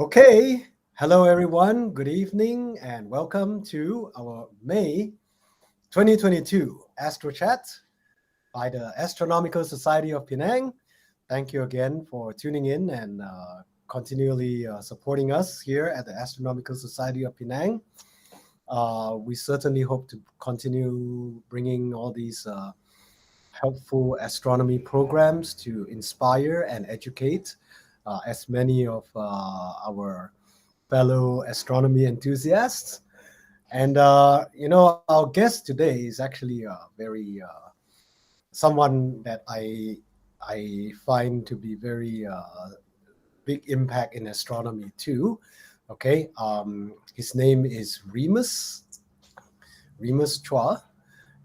Okay, hello everyone, good evening, and welcome to our May 2022 Astro Chat by the Astronomical Society of Penang. Thank you again for tuning in and continually supporting us here at the Astronomical Society of Penang. We certainly hope to continue bringing all these helpful astronomy programs to inspire and educate as many of our fellow astronomy enthusiasts. And our guest today is actually very someone that I find to be very big impact in astronomy too. Okay, his name is Remus Chua,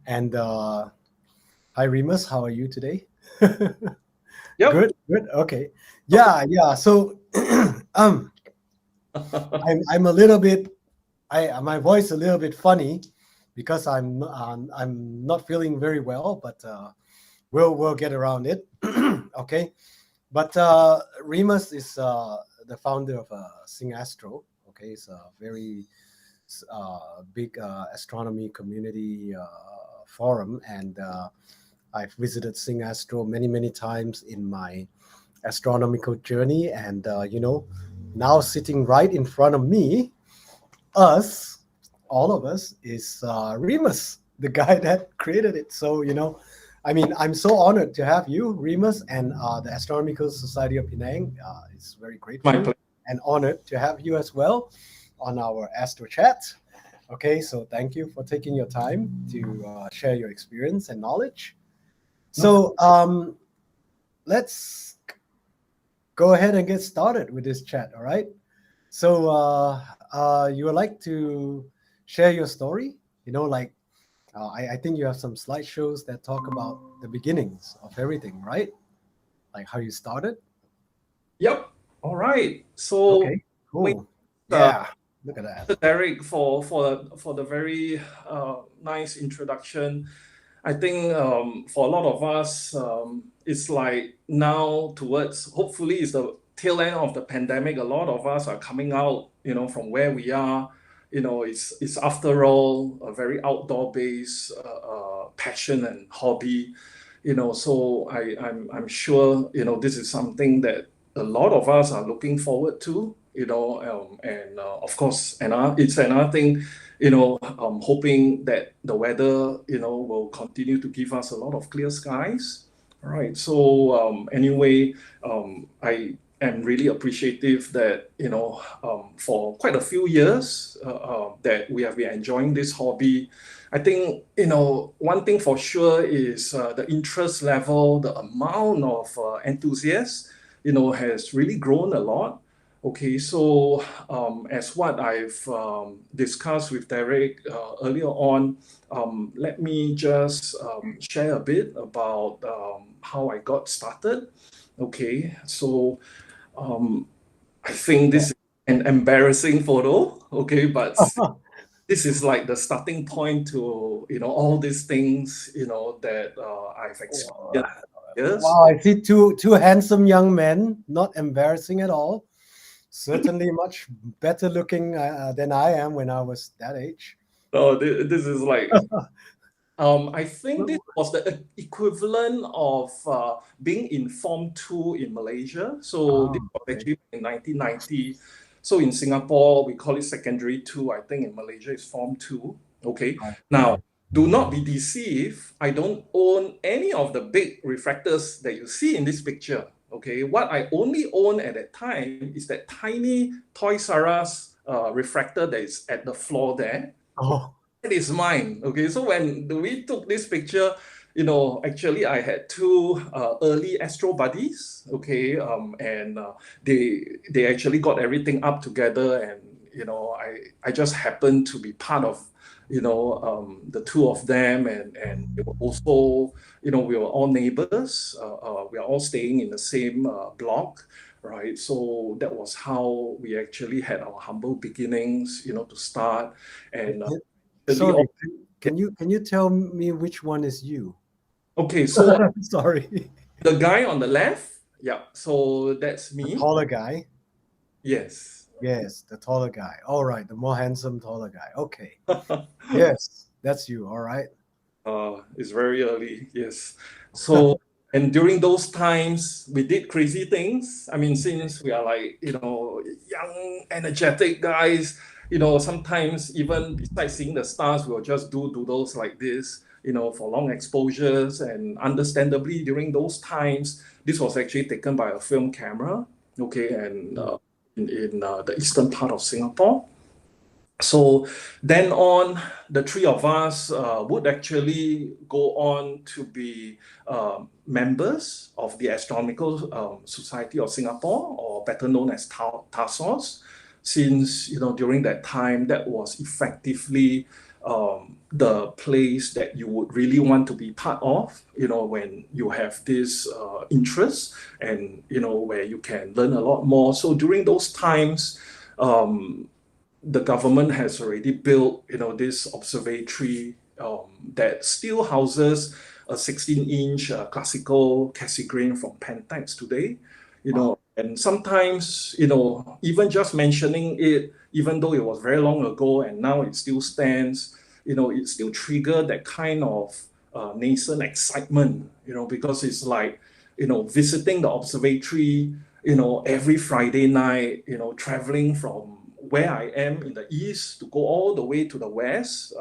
and hi Remus, how are you today? Yep. Good. Okay. Yeah. So I'm a little bit. My voice a little bit funny because I'm not feeling very well, but we'll get around it. Okay. But Remus is the founder of Singastro. Okay, it's a very big astronomy community forum, and I've visited Singastro many times in my astronomical journey, and now sitting right in front of me, all of us, is Remus, the guy that created it. So I'm so honored to have you, Remus, and the Astronomical Society of Penang. It's very grateful and honored to have you as well on our Astro Chat. Okay, so thank you for taking your time to share your experience and knowledge. So let's go ahead and get started with this chat, all right? So you would like to share your story? I think you have some slideshows that talk about the beginnings of everything, right? Like how you started? Yep. All right. So, okay, cool. Yeah, look at that. Derek, for the very nice introduction. I think for a lot of us, it's like now towards, hopefully it's the tail end of the pandemic. A lot of us are coming out, from where we are. It's after all a very outdoor-based passion and hobby. So I'm sure this is something that a lot of us are looking forward to. And of course, it's another thing. I'm hoping that the weather, will continue to give us a lot of clear skies. All right. So anyway, I am really appreciative that, for quite a few years that we have been enjoying this hobby. I think, one thing for sure is the interest level, the amount of enthusiasts, has really grown a lot. Okay, so as what I've discussed with Derek earlier on, let me just share a bit about how I got started. Okay, so I think this is an embarrassing photo. Okay, but this is like the starting point to all these things that I've experienced. Yes. Wow, I see two handsome young men, not embarrassing at all. Certainly much better looking than I am when I was that age. So this is like, I think this was the equivalent of being in Form 2 in Malaysia. So this was actually in 1990. So in Singapore, we call it Secondary 2. I think in Malaysia, it's Form 2. Okay. Now, do not be deceived. I don't own any of the big refractors that you see in this picture. Okay, what I only own at that time is that tiny Toys R Us refractor that is at the floor there. Oh, that is mine. Okay, so when we took this picture, actually I had two early Astro buddies. Okay, and they actually got everything up together, and I just happened to be part of the two of them, and they were also, we were all neighbors. We are all staying in the same block, right? So that was how we actually had our humble beginnings, to start. And sorry, can you tell me which one is you? Okay, so sorry, the guy on the left, yeah, so that's me. the taller guy. Yes. Yes, the taller guy. All right, the more handsome, taller guy. Okay. Yes, that's you. All right. It's very early, yes. So, and during those times, we did crazy things. I mean, since we are like, young, energetic guys, sometimes even besides seeing the stars, we'll just do doodles like this, for long exposures. And understandably, during those times, this was actually taken by a film camera, okay, and in the eastern part of Singapore. So then on, the three of us would actually go on to be members of the Astronomical Society of Singapore, or better known as TASOS, since during that time that was effectively the place that you would really want to be part of, when you have this interest, and where you can learn a lot more. So during those times, the government has already built, this observatory that still houses a 16-inch classical Cassegrain from Penang today. And sometimes, even just mentioning it, even though it was very long ago and now it still stands, it still triggered that kind of nascent excitement, because it's like, visiting the observatory, every Friday night, traveling from where I am in the east to go all the way to the west,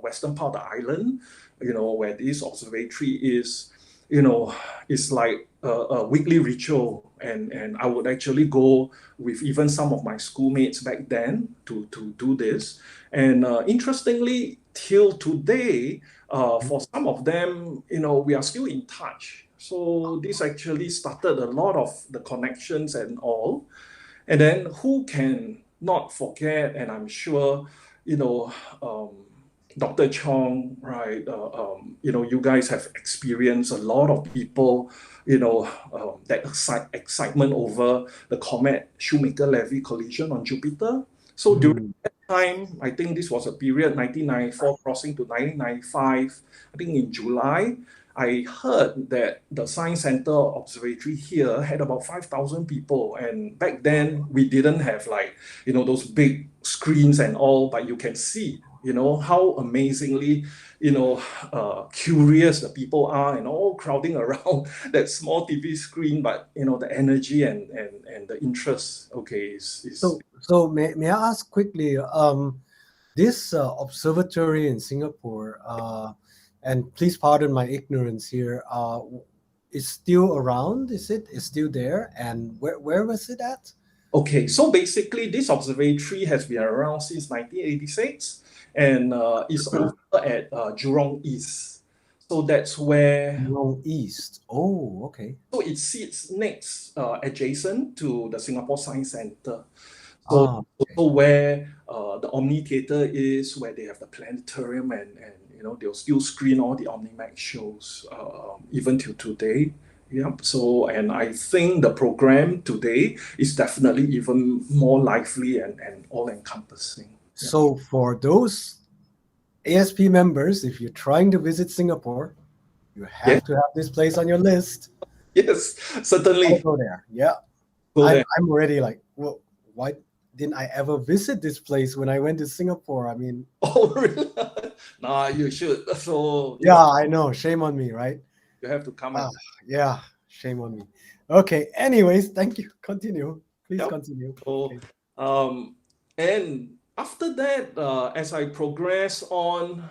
western part of the island, where this observatory is, it's like a weekly ritual. And I would actually go with even some of my schoolmates back then to do this. And interestingly, till today, for some of them, we are still in touch. So this actually started a lot of the connections and all. And then who can not forget, and I'm sure, Dr. Chong, right? You guys have experienced a lot of people, that excitement over the comet Shoemaker-Levy collision on Jupiter. So during that time, I think this was a period 1994 crossing to 1995. I think in July, I heard that the Science Center Observatory here had about 5,000 people. And back then, we didn't have like, those big screens and all, but you can see, how amazingly, curious the people are, and all crowding around that small TV screen. But, the energy and the interest, okay, is... So may I ask quickly, this observatory in Singapore, and please pardon my ignorance here, is still around? Is still there? And where was it at? Okay, so basically this observatory has been around since 1986, and is over at Jurong East. So that's where... Jurong East. Oh, okay. So it sits next, adjacent to the Singapore Science Center. So, okay. Where the Omni Theatre is, where they have the planetarium, and they'll still screen all the OmniMax shows, even till today. Yeah. So, and I think the program today is definitely even more lively and all-encompassing. Yeah. So for those ASP members, if you're trying to visit Singapore, you have to have this place on your list. Yes, certainly. I'll go there. Yeah. I'm already like, well, why didn't I ever visit this place when I went to Singapore? I mean... Oh, really? Nah, you should. So... Yeah, I know. Shame on me, right? You have to come out. Yeah, shame on me. Okay, anyways, thank you. Continue. Please continue. So, and after that, as I progress on,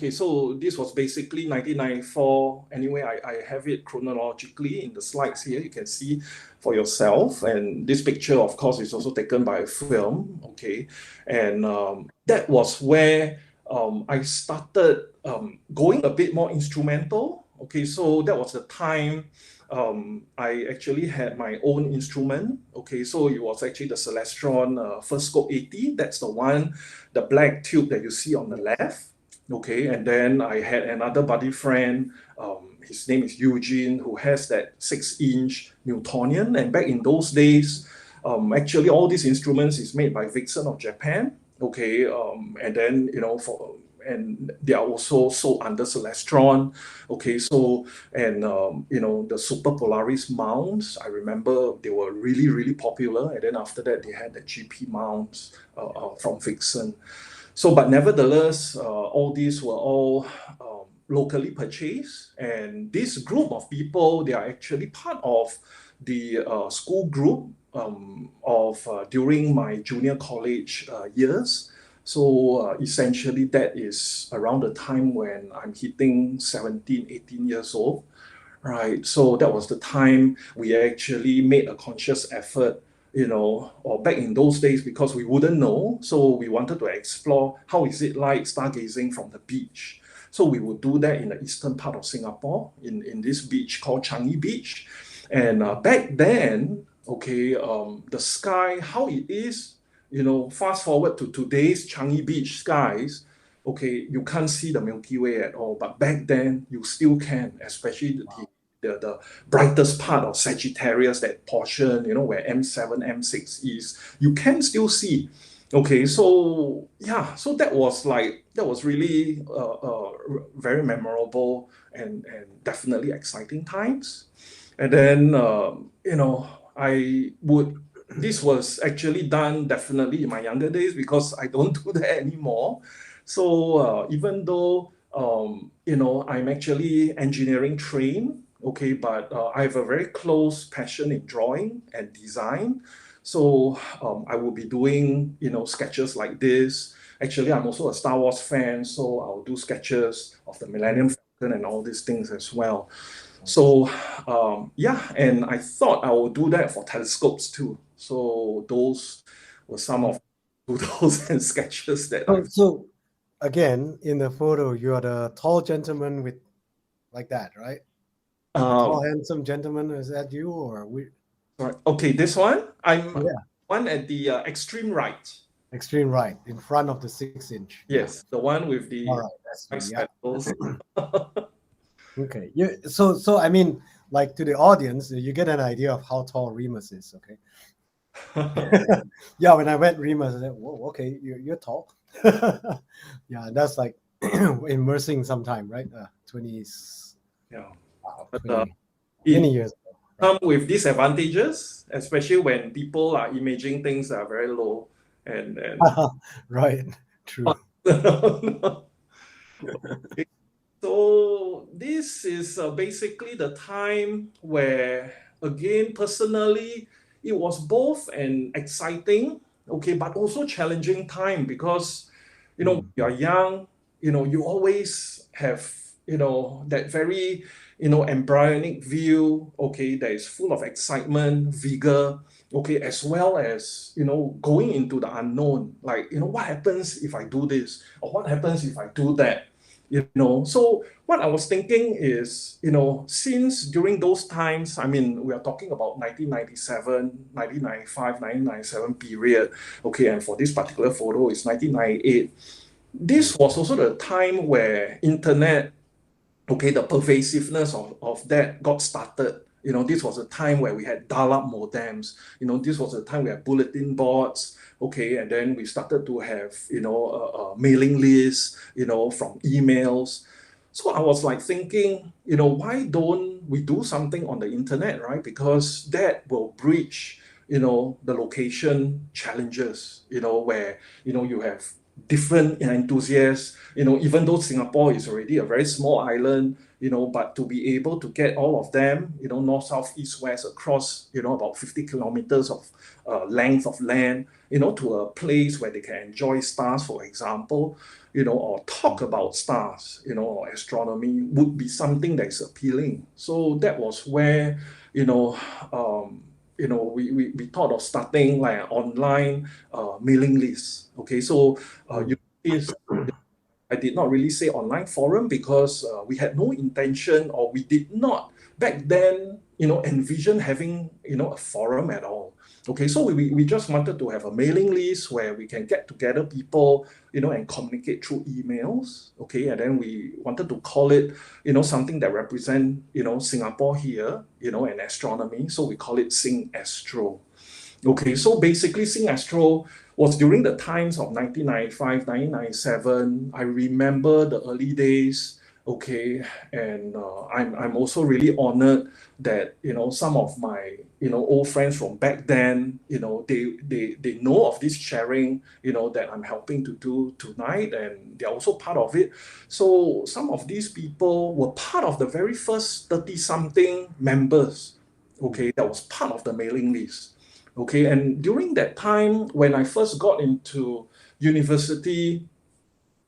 so this was basically 1994. Anyway, I have it chronologically in the slides here. You can see for yourself. And this picture, of course, is also taken by a film. Okay, and that was where I started going a bit more instrumental. Okay, so that was the time I actually had my own instrument. Okay, so it was actually the Celestron First Scope 80. That's the one, the black tube that you see on the left. Okay, and then I had another buddy friend, his name is Eugene, who has that 6-inch Newtonian. And back in those days, actually all these instruments is made by Vixen of Japan. Okay, and then, and they are also sold under Celestron. Okay, so and the Super Polaris mounts, I remember they were really, really popular. And then after that, they had the GP mounts from Vixen. So, but nevertheless, all these were all locally purchased. And this group of people, they are actually part of the school group during my junior college years. So essentially that is around the time when I'm hitting 17, 18 years old, right? So that was the time we actually made a conscious effort, or back in those days, because we wouldn't know. So we wanted to explore how is it like stargazing from the beach. So we would do that in the eastern part of Singapore, in this beach called Changi Beach. And back then, okay, the sky, how it is, fast forward to today's Changi Beach skies, okay, you can't see the Milky Way at all. But back then, you still can, especially the brightest part of Sagittarius, that portion, where M7, M6 is, you can still see. Okay, so yeah, so that was really very memorable and definitely exciting times. And then, this was actually done definitely in my younger days because I don't do that anymore. So even though, I'm actually engineering trained, okay, but I have a very close passion in drawing and design. So I will be doing, sketches like this. Actually, I'm also a Star Wars fan, so I'll do sketches of the Millennium Falcon and all these things as well. So yeah, and I thought I would do that for telescopes too. So those were some of doodles and sketches that So again, in the photo, you are the tall gentleman with like that, right? Tall, handsome gentleman, is that you or we? Right. Okay, this one, I'm one at the extreme right. Extreme right, in front of the 6-inch. Yes, the one with the spectacles. Okay. So I mean, like, to the audience, you get an idea of how tall Remus is, okay? Yeah, when I met Remus, I said, whoa, okay, you're tall. Yeah, that's like immersing some time, right? 20s. Yeah. Wow, But, 20 years ago. Come with disadvantages, especially when people are imaging things that are very low and right, true. So this is basically the time where, again, personally, it was both an exciting, okay, but also challenging time because, you're young, you always have, that very, embryonic view, okay, that is full of excitement, vigor, okay, as well as, going into the unknown, like, what happens if I do this, or what happens if I do that? So what I was thinking is, since during those times, I mean, we are talking about 1997, 1995, 1997 period, okay, and for this particular photo, it's 1998. This was also the time where internet, okay, the pervasiveness of that got started. This was a time where we had dial-up modems. This was a time we had bulletin boards. Okay, and then we started to have, a mailing list, from emails. So I was like thinking, why don't we do something on the internet, right? Because that will bridge, the location challenges, where, you have different enthusiasts, even though Singapore is already a very small island, but to be able to get all of them, north, south, east, west, across, about 50 kilometers of length of land, to a place where they can enjoy stars, for example, or talk about stars, or astronomy would be something that is appealing. So that was where, we thought of starting like an online mailing list. Okay, so I did not really say online forum because we had no intention, or we did not back then, envision having, a forum at all. Okay, so we just wanted to have a mailing list where we can get together people, and communicate through emails. Okay, and then we wanted to call it, something that represent, Singapore here, and astronomy. So we call it Singastro. Okay, so basically Singastro was during the times of 1995, 1997. I remember the early days. Okay, and I'm also really honored that some of my old friends from back then, they know of this sharing that I'm helping to do tonight, and they're also part of it. So some of these people were part of the very first 30 something members, okay, that was part of the mailing list. Okay, and during that time when I first got into university,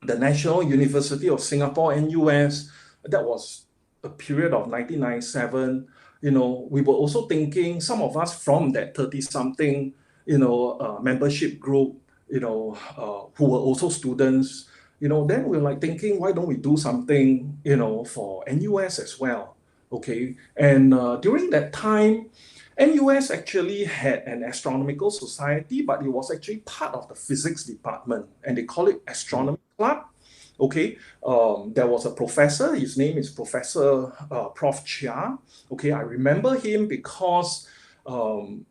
the National University of Singapore, NUS, that was a period of 1997. We were also thinking, some of us from that 30 something, membership group, who were also students, then we were like thinking, why don't we do something, for NUS as well? Okay. And during that time, NUS actually had an astronomical society, but it was actually part of the physics department, and they call it Astronomy Club. Okay, there was a professor. His name is Professor Prof. Chia. Okay, I remember him because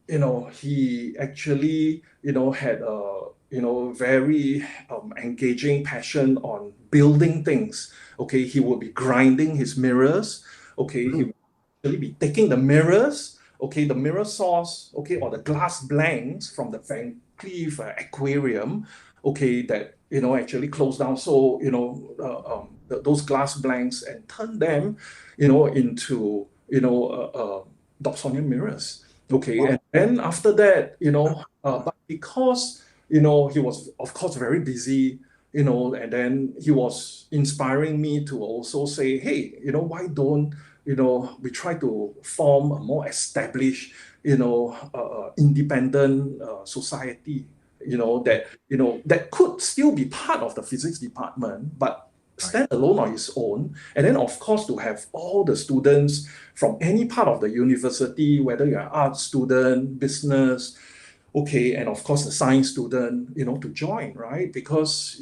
he actually had a very engaging passion on building things. Okay, he would be grinding his mirrors. Okay, he would actually be taking the mirrors, okay, the mirror source, okay, or the glass blanks from the Van Cleef aquarium, okay, that actually closed down. So those glass blanks, and turn them into Dobsonian mirrors. Okay, wow. And then after that, but because he was of course very busy, and then he was inspiring me to also say, hey, why don't we try to form a more established, independent society, that could still be part of the physics department, but stand alone on its own. And then, of course, to have all the students from any part of the university, whether you're an art student, business, okay, and of course the science student, to join, right? Because,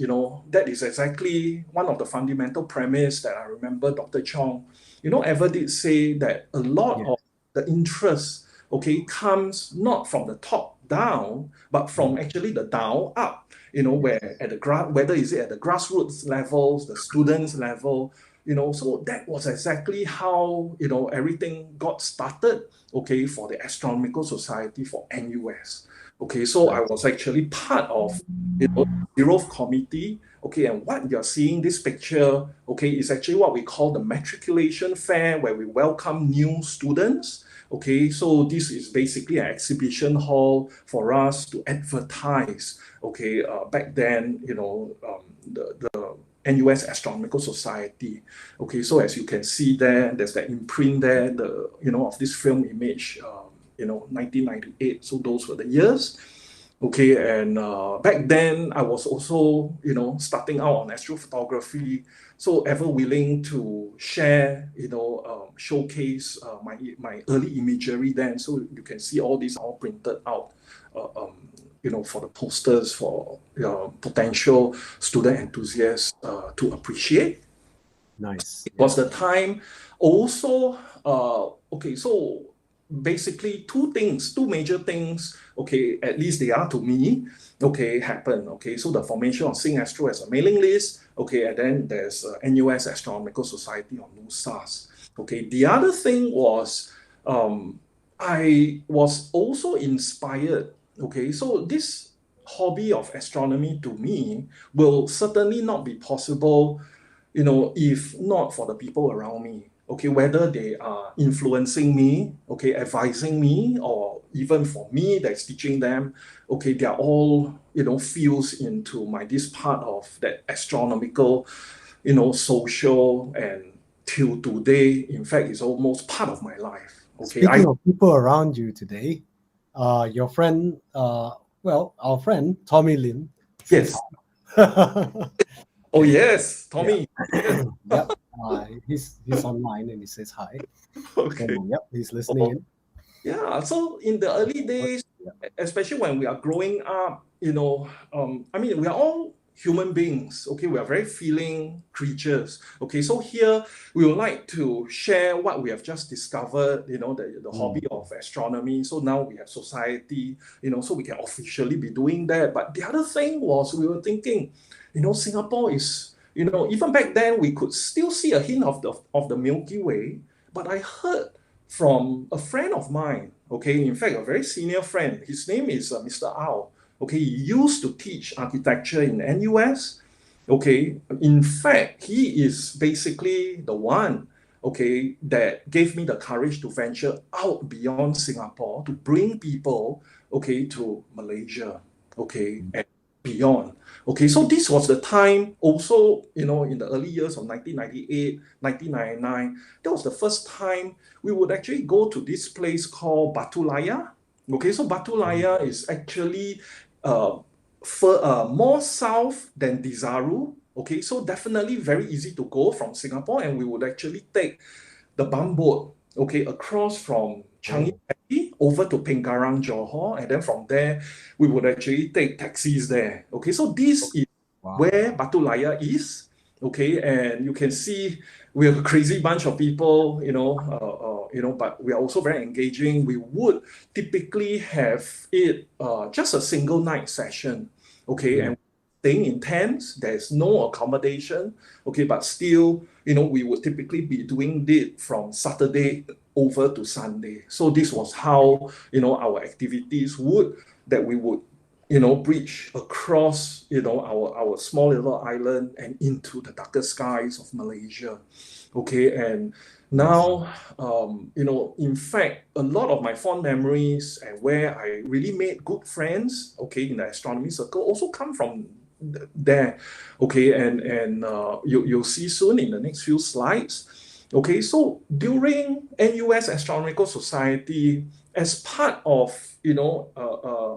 that is exactly one of the fundamental premise that I remember Dr. Chong, ever did say, that a lot of the interest, okay, comes not from the top down, but from actually the down up, where at the whether is it at the grassroots levels, the students level, so that was exactly how, everything got started, okay, for the Astronomical Society for NUS. Okay, so I was actually part of the zeroth committee. Okay, and what you're seeing this picture, okay, is actually what we call the matriculation fair, where we welcome new students. Okay, so this is basically an exhibition hall for us to advertise. Okay, back then, the NUS Astronomical Society. Okay, so as you can see there, there's that imprint there, of this film image. 1998. So those were the years. Okay, and back then I was also, starting out on astrophotography, so ever willing to share, showcase my early imagery then. So you can see all these all printed out, for the posters for potential student enthusiasts to appreciate. Nice. It was the time also, okay, so basically two major things, okay, at least they are to me, okay, happen. Okay, so the formation of Singastro as a mailing list, okay, and then there's NUS Astronomical Society on NUSAS. Okay, the other thing was, I was also inspired, okay, so this hobby of astronomy to me will certainly not be possible, if not for the people around me. Okay, whether they are influencing me, okay, advising me, or even for me that's teaching them, okay, they are all, fused into this part of that astronomical, social, and till today, in fact, it's almost part of my life. Okay, Speaking of people around you today, your friend, our friend Tommy Lim. Yes. Oh yes, Tommy. Yeah. Yep. He's online and he says hi. Okay. So, yep, he's listening in. Yeah. So in the early days, especially when we are growing up, we are all human beings, okay, we are very feeling creatures. Okay, so here we would like to share what we have just discovered, the hobby of astronomy. So now we have society, so we can officially be doing that. But the other thing was we were thinking, Singapore is, even back then we could still see a hint of the Milky Way. But I heard from a friend of mine, okay, in fact, a very senior friend, his name is Mr. Ao. Okay, he used to teach architecture in NUS. Okay, in fact, he is basically the one, okay, that gave me the courage to venture out beyond Singapore to bring people, okay, to Malaysia, okay, and beyond. Okay, so this was the time also, in the early years of 1998, 1999, that was the first time we would actually go to this place called Batu Layar. Okay, so Batu Layar is actually more south than Desaru. Okay, so definitely very easy to go from Singapore, and we would actually take the bumboat, okay, across from Changi over to Pengarang, Johor, and then from there we would actually take taxis there. Okay, so this is where Batu Layar is. Okay, and you can see we have a crazy bunch of people, but we are also very engaging. We would typically have it just a single night session, okay, and staying in tents. There's no accommodation, okay, but still, we would typically be doing it from Saturday over to Sunday. So this was how, our activities we would bridge across, our small little island and into the darker skies of Malaysia. Okay, and now, in fact, a lot of my fond memories and where I really made good friends, okay, in the astronomy circle also come from there. Okay, and you'll see soon in the next few slides. Okay, so during NUS Astronomical Society, as part of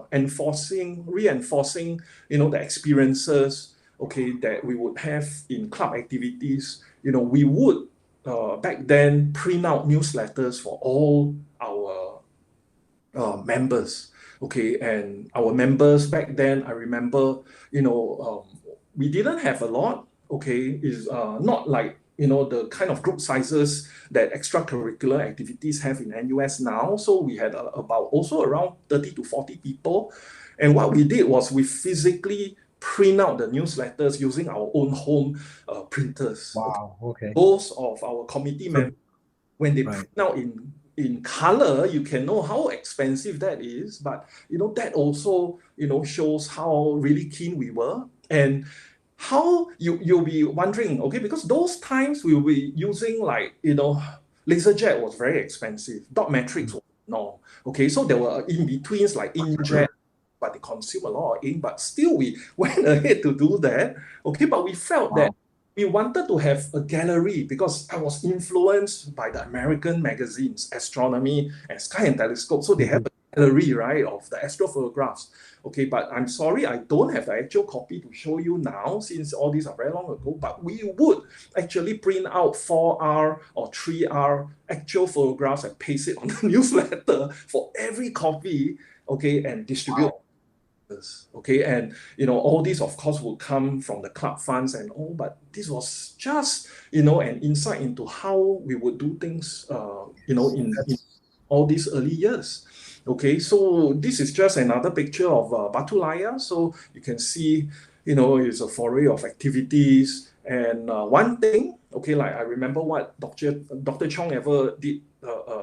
reinforcing the experiences, okay, that we would have in club activities, we would back then print out newsletters for all our members. Okay, and our members back then, I remember, we didn't have a lot. Okay, is not like the kind of group sizes that extracurricular activities have in NUS now. So we had about also around 30 to 40 people. And what we did was we physically print out the newsletters using our own home printers. Wow, okay. Those of our committee members, when they print out in color, you can know how expensive that is. But, that also, shows how really keen we were. And how you'll be wondering, okay, because those times we will be using LaserJet was very expensive. Dot matrix was no. Okay, so there were in-betweens like inkjet, but they consume a lot of ink, but still we went ahead to do that. Okay, but we felt that we wanted to have a gallery because I was influenced by the American magazines, Astronomy and Sky and Telescope. So they have a gallery, right, of the astrophotographs. Okay, but I'm sorry, I don't have the actual copy to show you now since all these are very long ago, but we would actually print out 4R or 3R actual photographs and paste it on the newsletter for every copy, okay, and distribute. Okay, and all these of course will come from the club funds and all, but this was just an insight into how we would do things in all these early years. Okay, so this is just another picture of Batu Layar. So you can see it's a foray of activities. And one thing, okay, like I remember what Dr. Chong ever did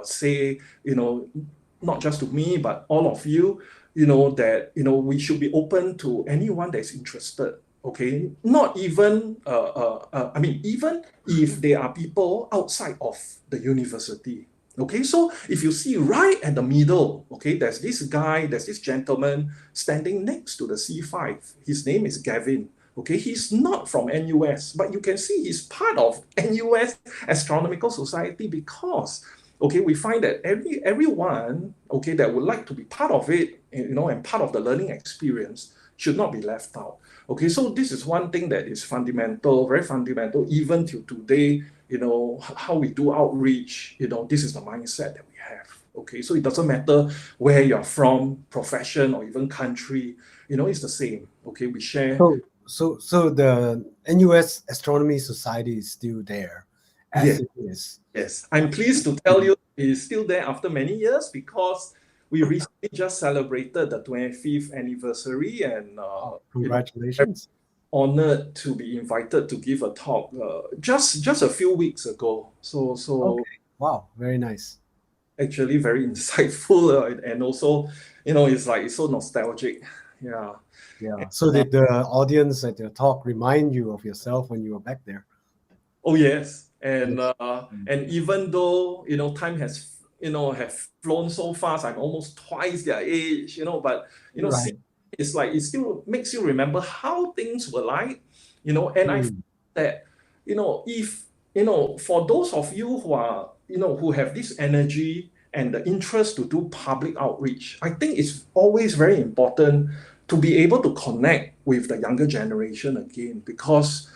say, not just to me but all of you, that we should be open to anyone that's interested. Okay, not even even if there are people outside of the university. Okay, so if you see right at the middle, okay, there's this gentleman standing next to the C5. His name is Gavin. Okay, he's not from NUS, but you can see he's part of NUS Astronomical Society because, okay, we find that everyone, okay, that would like to be part of it, and part of the learning experience should not be left out. Okay, so this is one thing that is fundamental, very fundamental, even till today. How we do outreach, this is the mindset that we have. Okay, so it doesn't matter where you're from, profession, or even country, it's the same. Okay, we share so the NUS Astronomy Society is still there, as Yes, it is. yes. I'm pleased to tell you it's still there after many years because we recently just celebrated the 25th anniversary, and Oh, you know, very congratulations. honored to be invited to give a talk just a few weeks ago. So Okay. Wow, very nice. actually very insightful, and also, it's so nostalgic. Yeah. Yeah. And, So did the audience at your talk remind you of yourself when you were back there? oh yes, Yes. and even though time has have flown so fast, I'm almost twice their age, but see, Right. it's like it still makes you remember how things were like, and I feel Mm. that if for those of you who are who have this energy and the interest to do public outreach, I think it's always very important to be able to connect with the younger generation again, because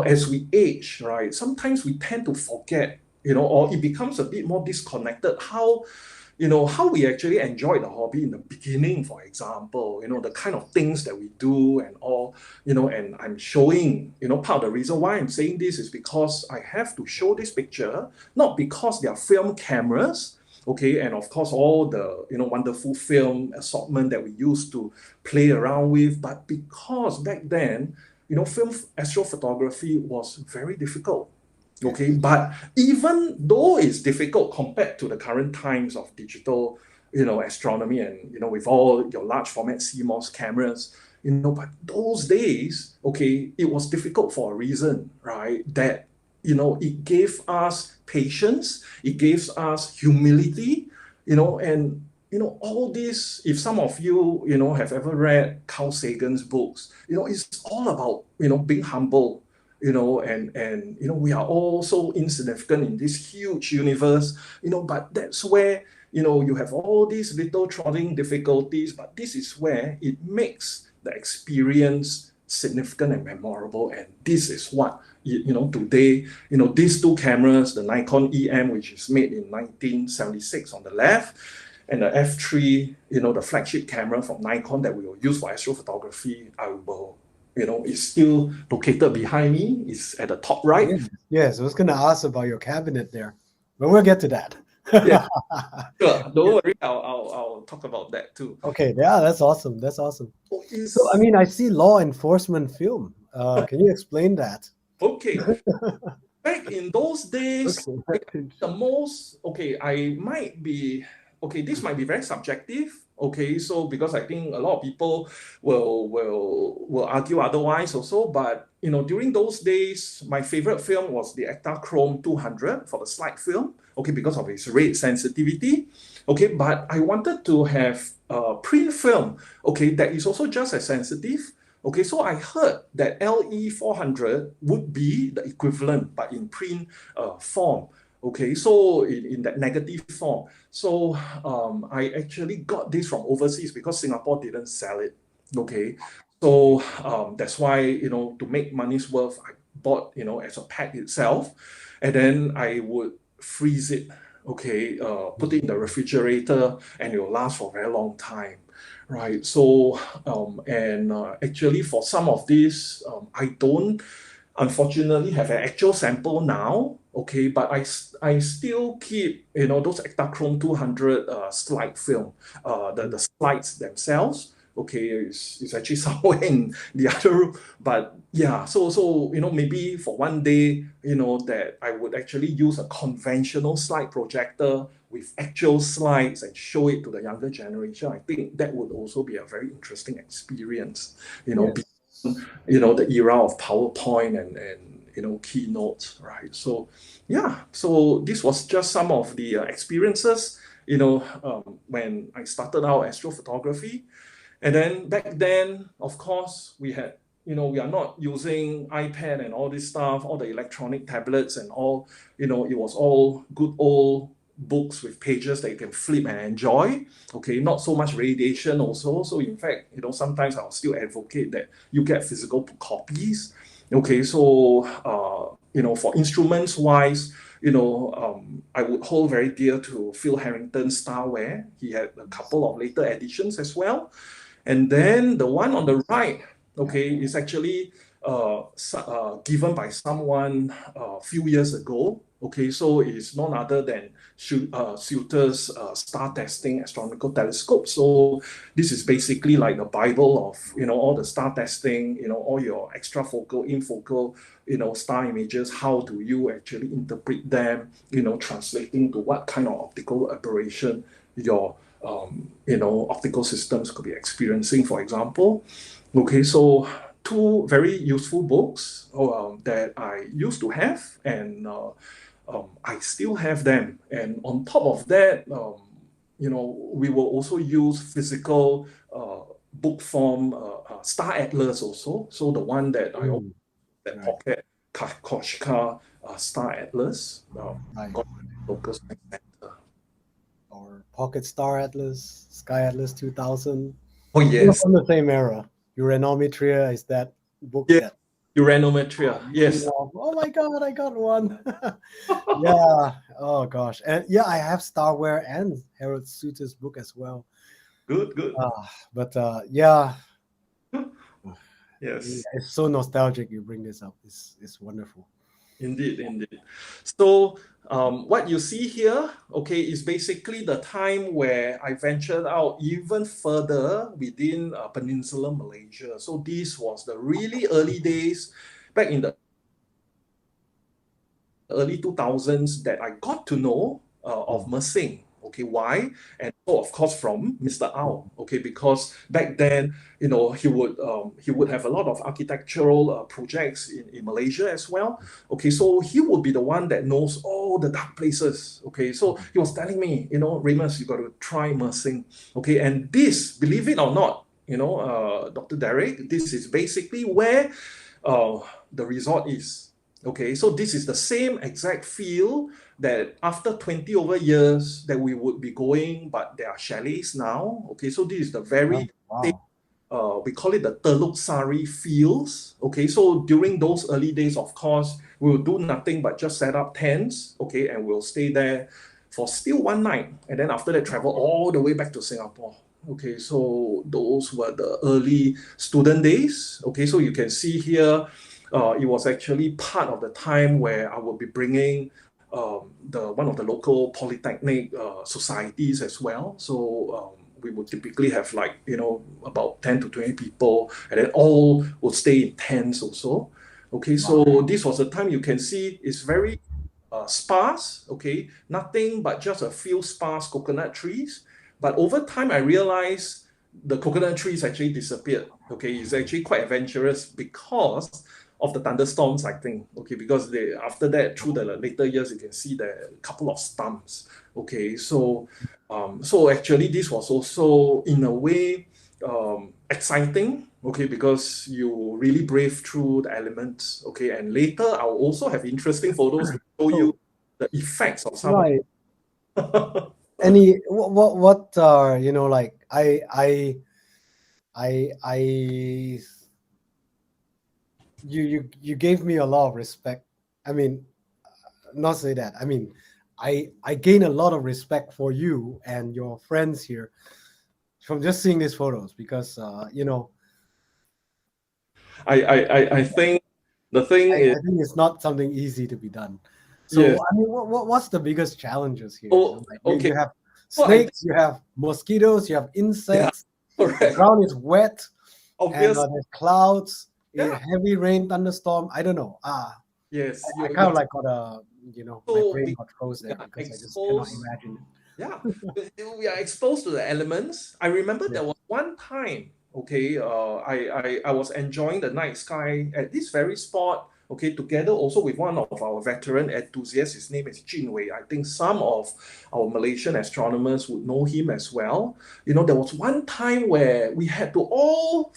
as we age, right, sometimes we tend to forget, or it becomes a bit more disconnected how we actually enjoyed the hobby in the beginning, for example, the kind of things that we do and all, and I'm showing, part of the reason why I'm saying this is because I have to show this picture, not because they are film cameras, okay, and of course all the wonderful film assortment that we used to play around with, but because back then film astrophotography was very difficult. Okay, but even though it's difficult compared to the current times of digital, astronomy, and with all your large format CMOS cameras, but those days, okay, it was difficult for a reason, right? That it gave us patience, it gives us humility, and all this. If some of you have ever read Carl Sagan's books, it's all about being humble, and we are all so insignificant in this huge universe, but that's where you have all these little trotting difficulties, but this is where it makes the experience significant and memorable. And this is what today, these two cameras, the Nikon EM, which is made in 1976 on the left, and the F3, the flagship camera from Nikon that we will use for astrophotography, is still located behind me. It's at the top right. Yes. Yes. I was going to ask about your cabinet there, but we'll get to that. Yeah, sure. Don't worry. I'll talk about that too. Okay. Yeah, that's awesome. That's awesome. Oh, So, I mean, I see law enforcement film. Can you explain that? okay. Back in those days, Okay. the most, okay, I might be, okay, this might be very subjective. Okay, so because I think a lot of people will argue otherwise also, but during those days, my favorite film was the Ektachrome 200 for the slide film. Okay, because of its rate sensitivity. Okay, but I wanted to have a print film. Okay, that is also just as sensitive. Okay, so I heard that LE400 would be the equivalent, but in print form. Okay, so in that negative form. So I actually got this from overseas because Singapore didn't sell it. Okay, so that's why, to make money's worth, I bought, as a pack itself, and then I would freeze it. Okay, put it in the refrigerator, and it will last for a very long time. Right. So, and actually, for some of these, I don't unfortunately have an actual sample now. Okay, but I still keep those Ektachrome 200 slide film, the slides themselves. Okay, it's actually somewhere in the other room. But yeah, so maybe for one day, that I would actually use a conventional slide projector with actual slides and show it to the younger generation. I think that would also be a very interesting experience. Yes. The era of PowerPoint and keynotes, right? So yeah, so this was just some of the experiences, when I started out astrophotography. And then back then, of course, we had, we are not using iPad and all this stuff, all the electronic tablets and all, it was all good old books with pages that you can flip and enjoy. Okay, not so much radiation also. So in fact, sometimes I'll still advocate that you get physical copies. Okay, so for instruments wise, I would hold very dear to Phil Harrington's Starware. He had a couple of later editions as well. And then the one on the right, okay, is actually given by someone a few years ago. Okay, so it's none other than Suter's star testing astronomical telescope. So this is basically like the Bible of all the star testing, all your extrafocal, infocal, star images. How do you actually interpret them? Translating to what kind of optical aberration your optical systems could be experiencing, for example. Okay, so two very useful books that I used to have, and I still have them. And on top of that, we will also use physical book form Star Atlas also. So the one that I Mm, that right. Pocket Koshka Star Atlas Right. got local science center. Or Pocket Star Atlas, Sky Atlas 2000. Oh They were yes, from the same era. Uranometria is that book yeah, that. Uranometria. Yes. Oh my God, I got one. Yeah. Oh gosh. And yeah, I have Starware and Harold Suter's book as well. Good. But yeah, Yes. it's so nostalgic you bring this up. It's wonderful. Indeed. So what you see here, okay, is basically the time where I ventured out even further within Peninsular Malaysia. So this was the really early days, back in the early 2000s, that I got to know of Mersing. Okay, why? And so of course from Mr. Ao. Okay, because back then, he would have a lot of architectural projects in Malaysia as well. Okay, so he would be the one that knows all the dark places. Okay, so he was telling me, Remus, you got to try Mersing. Okay, and this, believe it or not, Dr. Derek, this is basically where the resort is. Okay, so this is the same exact field that after 20 over years that we would be going, but there are chalets now. Okay, so this is the very Wow. we call it the Turlock Sari fields. Okay, so during those early days, of course, we will do nothing but just set up tents, okay, and we'll stay there for still one night, and then after that travel all the way back to Singapore. Okay, so those were the early student days. Okay, so you can see here, it was actually part of the time where I would be bringing one of the local polytechnic societies as well. So we would typically have about 10 to 20 people, and then all would stay in tents also. Okay, so this was the time you can see it's very sparse. Okay, nothing but just a few sparse coconut trees. But over time, I realized the coconut trees actually disappeared. Okay, it's actually quite adventurous because of the thunderstorms, I think. Okay, because after that, through the later years, you can see the couple of stumps. Okay, so actually this was also in a way exciting. Okay, because you really brave through the elements. Okay, and later I'll also have interesting photos to show you the effects of some. Right. What are like I you gave me a lot of respect. I mean, not say that. I mean, I gain a lot of respect for you and your friends here from just seeing these photos because I think the thing is, I think it's not something easy to be done. So yes. I mean, what's the biggest challenges here? Oh, Like, okay. you have So I think, snakes, you have mosquitoes, you have insects. The correct. ground is wet, and Obvious. there's clouds, Yeah. heavy rain, thunderstorm. I don't know. Yes. I kind of like got a my So brain we got froze there are because I just cannot exposed. imagine it. Yeah, we are exposed to the elements. I remember Yeah. there was one time, okay, I was enjoying the night sky at this very spot, okay, together also with one of our veteran enthusiasts. His name is Jin Wei. I think some of our Malaysian astronomers would know him as well. There was one time where we had to all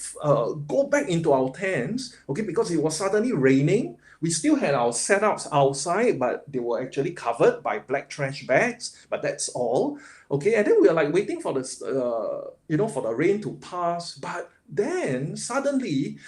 go back into our tents, okay, because it was suddenly raining. We still had our setups outside, but they were actually covered by black trash bags. But that's all, okay. And then we were like waiting for for the rain to pass. But then suddenly,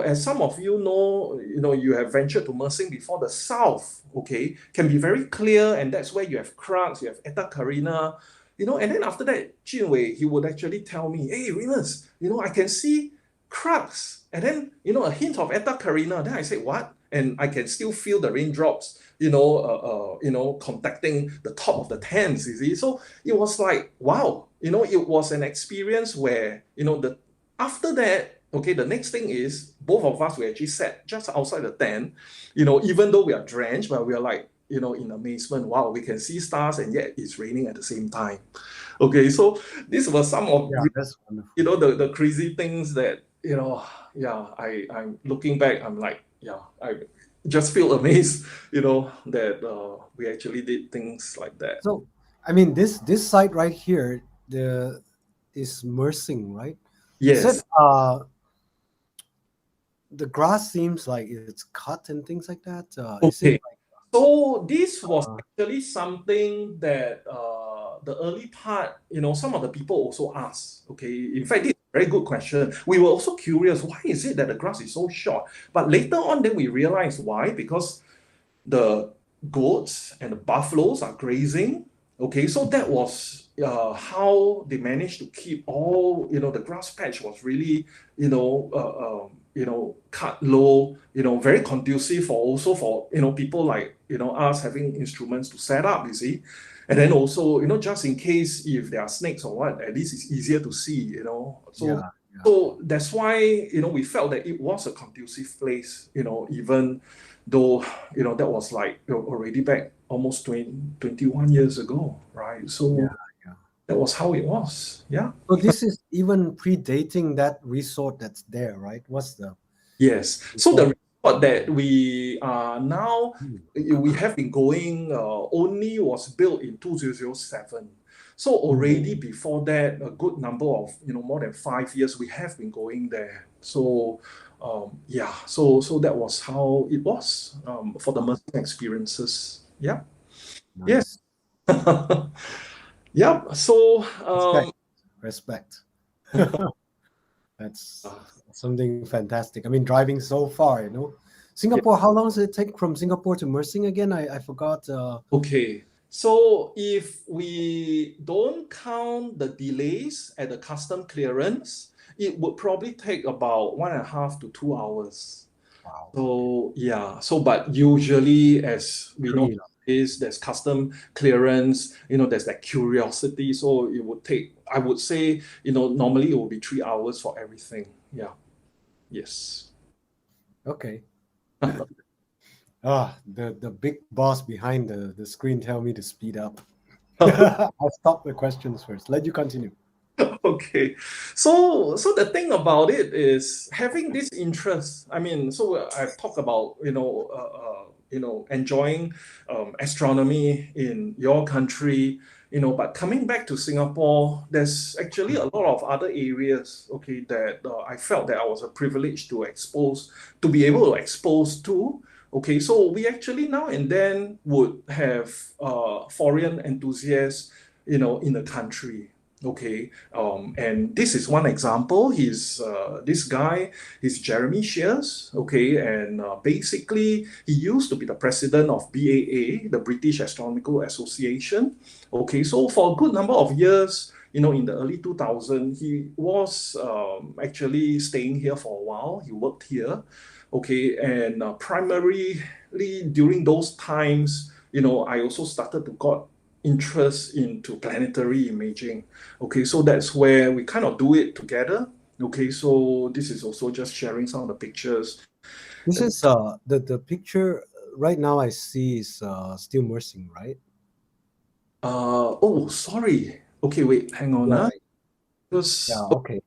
as some of you know, you have ventured to Mersing before. The south, okay, can be very clear, and that's where you have Crux, you have Eta Carina, And then after that, Jinwei, he would actually tell me, "Hey, Remus, I can see." crux, and then, a hint of Eta Carina. Then I said, what? And I can still feel the raindrops, contacting the top of the tents, you see. So it was like, wow, it was an experience where, after that, okay, the next thing is both of us, we actually sat just outside the tent, even though we are drenched, but we are like, in amazement, wow, we can see stars and yet it's raining at the same time. Okay, so these were some of that's wonderful. the crazy things that, I'm looking back, I'm like, I just feel amazed, that we actually did things like that. So, I mean, this site right here, is immersing, right? You said Yes. the grass seems like it's cut and things like that. Is it Okay. So this was Uh, actually something that the early part, some of the people also asked. Okay, in fact, it's a very good question. We were also curious, why is it that the grass is so short? But later on, then we realized why, because the goats and the buffaloes are grazing. Okay, so that was how they managed to keep all, the grass patch was really, cut low, very conducive for also for, people like, us having instruments to set up, you see. And then also, just in case if there are snakes or what, at least it's easier to see, So, yeah, so that's why, we felt that it was a conducive place, even though, that was like already back almost 21 years ago, right? So yeah. that was how it was. Yeah. So this is even predating that resort that's there, right? What's the Yes. So the resort? resort that we are now, Hmm. we have been going, only was built in 2007. So already before that, a good number of, more than 5 years, we have been going there. So, so that was how it was, for the immersive experiences. Yeah. Yes. Nice. Yeah. So, Respect. That's something fantastic. I mean, driving so far, yeah. Singapore, how long does it take from Singapore to Mersing again? I forgot. Okay. So if we don't count the delays at the custom clearance, it would probably take about 1.5 to 2 hours. Wow. So yeah, so but usually, as we know, Pretty long. is there's custom clearance, there's that curiosity. So it would take, I would say, normally it will be 3 hours for everything. Yeah. Yes. Okay. The big boss behind the screen tell me to speed up. I'll stop the questions first. Let you continue. Okay, so the thing about it is having this interest. I mean, so I've talked about enjoying astronomy in your country, but coming back to Singapore, there's actually a lot of other areas, okay, that I felt that I was a privilege to be able to expose to. Okay, so we actually now and then would have foreign enthusiasts, in the country. Okay, and this is one example. This guy, he's Jeremy Shears. Okay, and basically he used to be the president of BAA, the British Astronomical Association. Okay, so for a good number of years, in the early 2000s, he was actually staying here for a while. He worked here. Okay, and primarily during those times, I also started to got interest into planetary imaging. Okay, so that's where we kind of do it together. Okay, so this is also just sharing some of the pictures. This is the picture right now I see is still Mersing, right? Oh, sorry. Okay, wait, hang on. Yeah, yeah. Because Okay.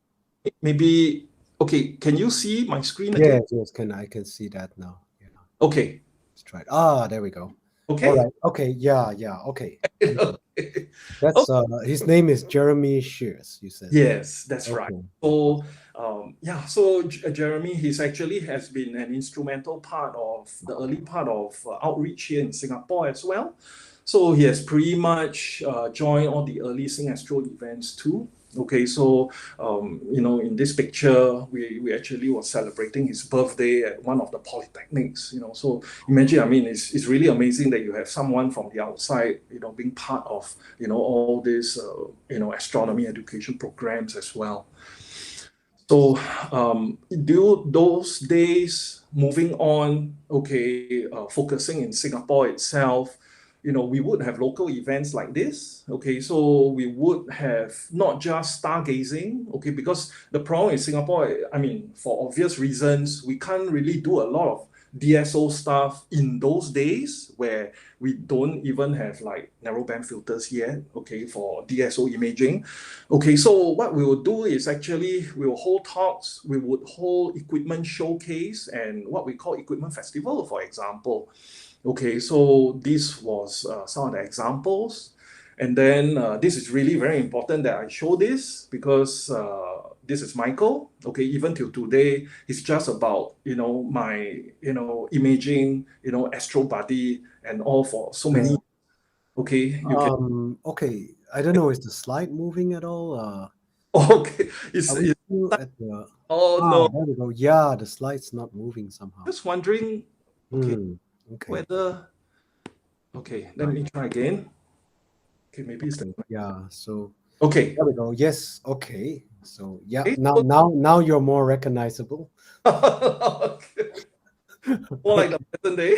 maybe, okay, can you see my screen again? Yes, yes. I can see that now. Yeah. Okay, Let's try it. Ah, there we go. All okay. right. Okay. Yeah, yeah. Okay. Okay. That's his name is Jeremy Shears, you said. Yes, that's right. Okay. So, so Jeremy, he's actually has been an instrumental part of the early part of outreach here in Singapore as well. So he has pretty much joined all the early Singastro events too. Okay, so in this picture, we actually were celebrating his birthday at one of the polytechnics. So imagine, I mean, it's really amazing that you have someone from the outside, being part of all these astronomy education programs as well. So those days, moving on, okay, focusing in Singapore itself, we would have local events like this. Okay, so we would have not just stargazing. Okay, because the problem in Singapore, I mean, for obvious reasons, we can't really do a lot of DSO stuff in those days where we don't even have like narrowband filters yet, okay, for DSO imaging. Okay, so what we will do is actually we will hold talks, we would hold equipment showcase and what we call equipment festival, for example. Okay, so this was some of the examples. And then this is really very important that I show this because this is Michael. Okay, even till today, it's just about, my, imaging, astro buddy and all for so many. Okay, you can. Okay, I don't know, is the slide moving at all? Okay, Are we still at the... oh no, there we go. Yeah, the slide's not moving somehow. just wondering, okay, okay. whether, okay, let me try again. Okay, maybe it's the... Yeah, so okay. There we go. Yes, okay. So yeah, Okay, now you're more recognizable. Okay. More like the present day.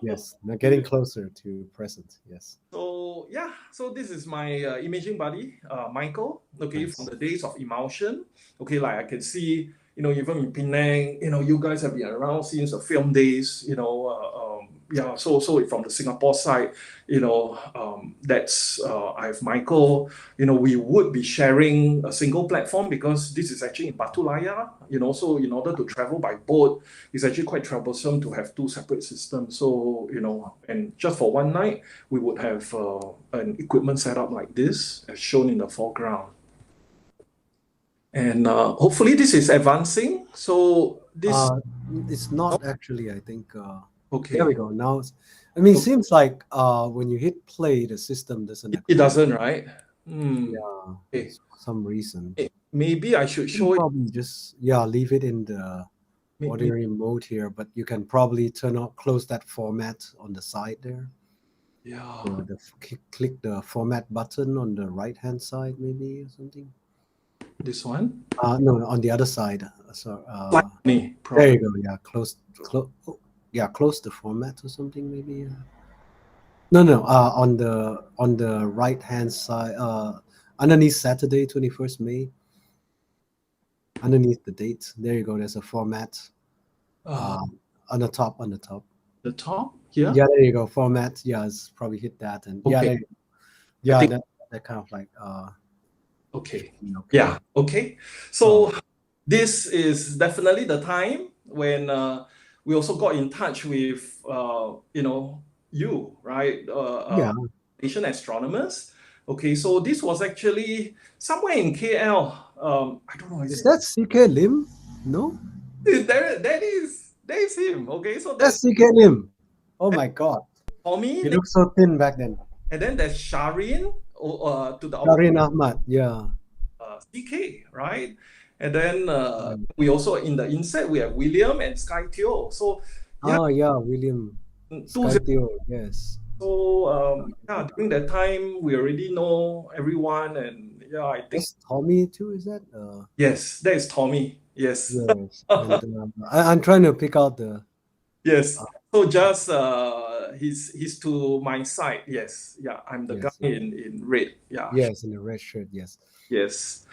Yes, now getting closer to present. Yes. So yeah, so this is my imaging buddy, Michael. Okay, Nice. from the days of emulsion. Okay, like I can see, even in Penang, you guys have been around since the film days. Yeah. So from the Singapore side, that's I have Michael. We would be sharing a single platform because this is actually in Batu Layar. So in order to travel by boat, it's actually quite troublesome to have two separate systems. So and just for one night, we would have an equipment setup like this, as shown in the foreground. And hopefully this is advancing. So this it's not actually, I think. okay. There we go. Now, I mean, it seems like when you hit play, the system doesn't. It doesn't, right? Yeah. Okay. For some reason. Maybe I should show it. Probably just leave it in the ordinary mode here, but you can probably close that format on the side there. Yeah. Click the format button on the right hand side, maybe, or something. This one? No, on the other side. So there you go. Yeah, close the format or something, maybe. No. On the right hand side, underneath Saturday, 21st May. Underneath the date, there you go. There's a format. On the top. The top? Yeah. Yeah, there you go. Format. Yeah, it's probably hit that, and okay. That kind of like. Okay. Yeah. Okay. So this is definitely the time when we also got in touch with you, right? Asian astronomers. Okay, so this was actually somewhere in KL. I don't know. Is that CK Lim? No. That is him. Okay, so that's CK Lim. Oh my God. For me, he looked so thin back then. And then there's Sharin. To the Sharin Ahmad, yeah. CK, right? And then we also in the inset we have William and Sky Teo. So William. Sky Teo, yes. So during that time we already know everyone, and I think that's Tommy too. Is that? Yes, that is Tommy. Yes. Yes. And, I'm trying to pick out the. Yes. So just he's to my side. Yes. Yeah. I'm the guy in red. Yeah. Yes, in the red shirt. Yes. Yes.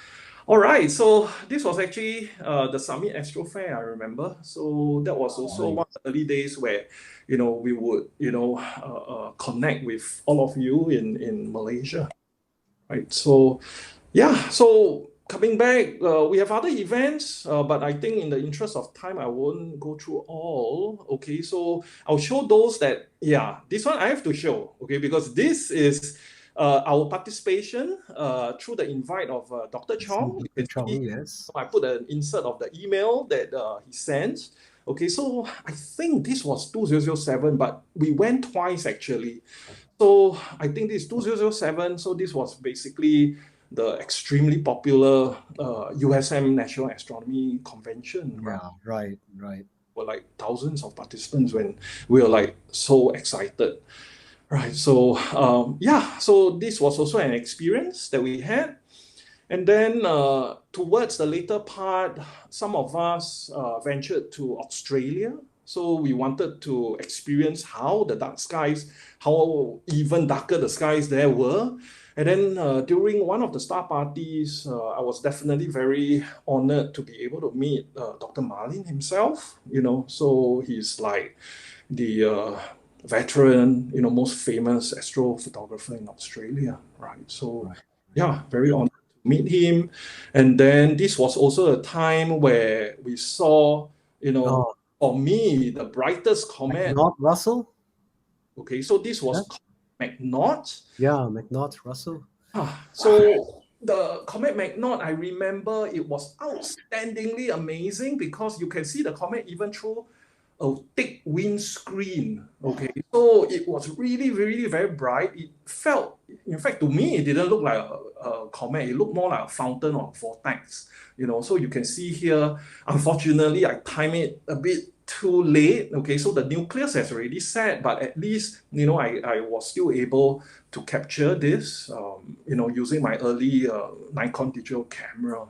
All right. So this was actually the Summit Astro Fair, I remember. So that was also one of the early days where, we would, connect with all of you in Malaysia. Right. So, yeah. So coming back, we have other events, but I think in the interest of time, I won't go through all. Okay. So I'll show those that, this one I have to show. Okay. Because this is our participation through the invite of Dr. Chong. Yes. So I put an insert of the email that he sent. Okay, so I think this was 2007, but we went twice actually. So I think this is 2007. So this was basically the extremely popular USM National Astronomy Convention. Yeah, right. Were like thousands of participants when we were like so excited. Right, so so this was also an experience that we had. And then towards the later part, some of us ventured to Australia. So we wanted to experience how the dark skies, how even darker the skies there were. And then during one of the star parties, I was definitely very honored to be able to meet Dr. Marlin himself. So he's like the veteran, most famous astrophotographer in Australia, right? So yeah, very honored to meet him. And then this was also a time where we saw, Oh, for me, the brightest comet. McNaught Russell? Okay, so this was McNaught. Yeah, McNaught Russell. So the comet McNaught, I remember it was outstandingly amazing because you can see the comet even through a thick windscreen. Okay, so it was really, really very bright. It felt, in fact, to me, it didn't look like a comet. It looked more like a fountain or a vortex. So you can see here. Unfortunately, I timed it a bit too late. Okay, so the nucleus has already set, but at least I was still able to capture this. Using my early Nikon digital camera.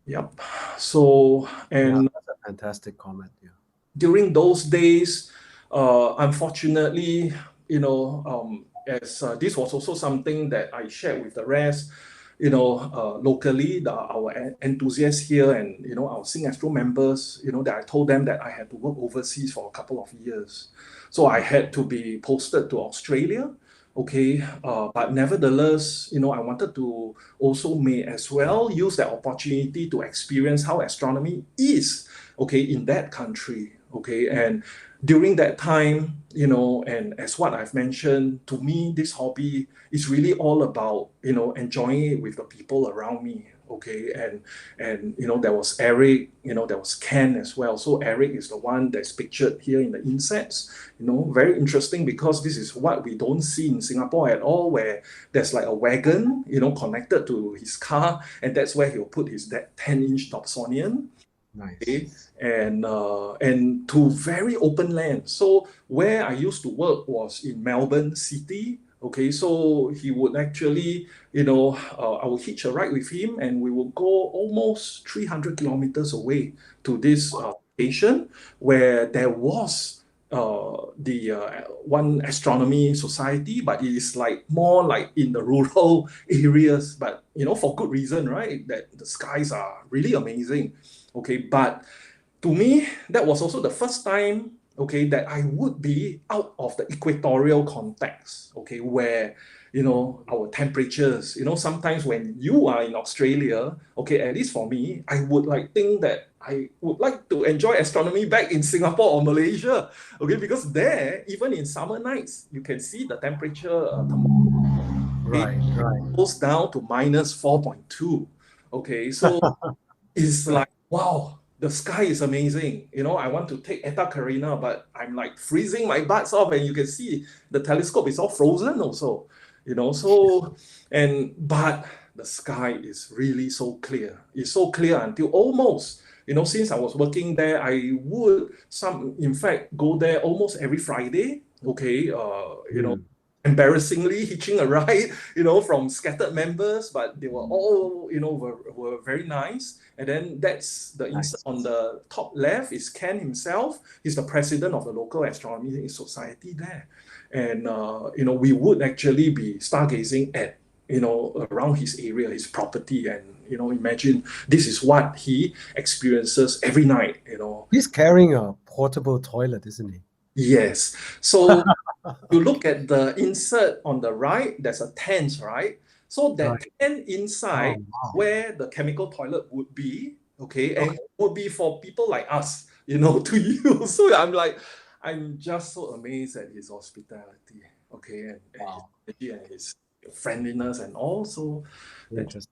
Yep. So and that's a fantastic comment. Yeah. during those days, unfortunately, as this was also something that I shared with the rest, locally, our enthusiasts here and, our Singastro members, that I told them that I had to work overseas for a couple of years. So I had to be posted to Australia. Okay, but nevertheless, I wanted to also may as well use that opportunity to experience how astronomy is, okay, in that country. Okay, and during that time, and as what I've mentioned, to me, this hobby is really all about, enjoying it with the people around me. Okay, and there was Eric, there was Ken as well. So Eric is the one that's pictured here in the insets. Very interesting because this is what we don't see in Singapore at all, where there's like a wagon, connected to his car, and that's where he'll put his 10-inch Dobsonian. Nice. Okay? And to very open land. So where I used to work was in Melbourne City. Okay, so he would actually, I would hitch a ride with him and we would go almost 300 kilometers away to this station where there was the one astronomy society, but it is like more like in the rural areas, but for good reason, right? That the skies are really amazing. Okay, but to me, that was also the first time, okay, that I would be out of the equatorial context, okay, where, our temperatures, sometimes when you are in Australia, okay, at least for me, I would think that I would like to enjoy astronomy back in Singapore or Malaysia, okay, because there, even in summer nights, you can see the temperature Right. goes down to minus 4.2, okay, so it's like, wow, the sky is amazing. I want to take Eta Carina, but I'm like freezing my butts off, and you can see the telescope is all frozen also. But the sky is really so clear. It's so clear until almost, since I was working there, I would in fact, go there almost every Friday. Okay, embarrassingly hitching a ride, from scattered members, but they were all, were very nice. And then that's the insert on the top left is Ken himself. He's the president of the local astronomy society there. And, we would actually be stargazing at, around his area, his property. And, imagine this is what he experiences every night, He's carrying a portable toilet, isn't he? Yes. So you look at the insert on the right, there's a tent, right? So that tent inside where the chemical toilet would be, okay, and would be for people like us, to use. So I'm just so amazed at his hospitality, okay, and his friendliness and all. So interesting.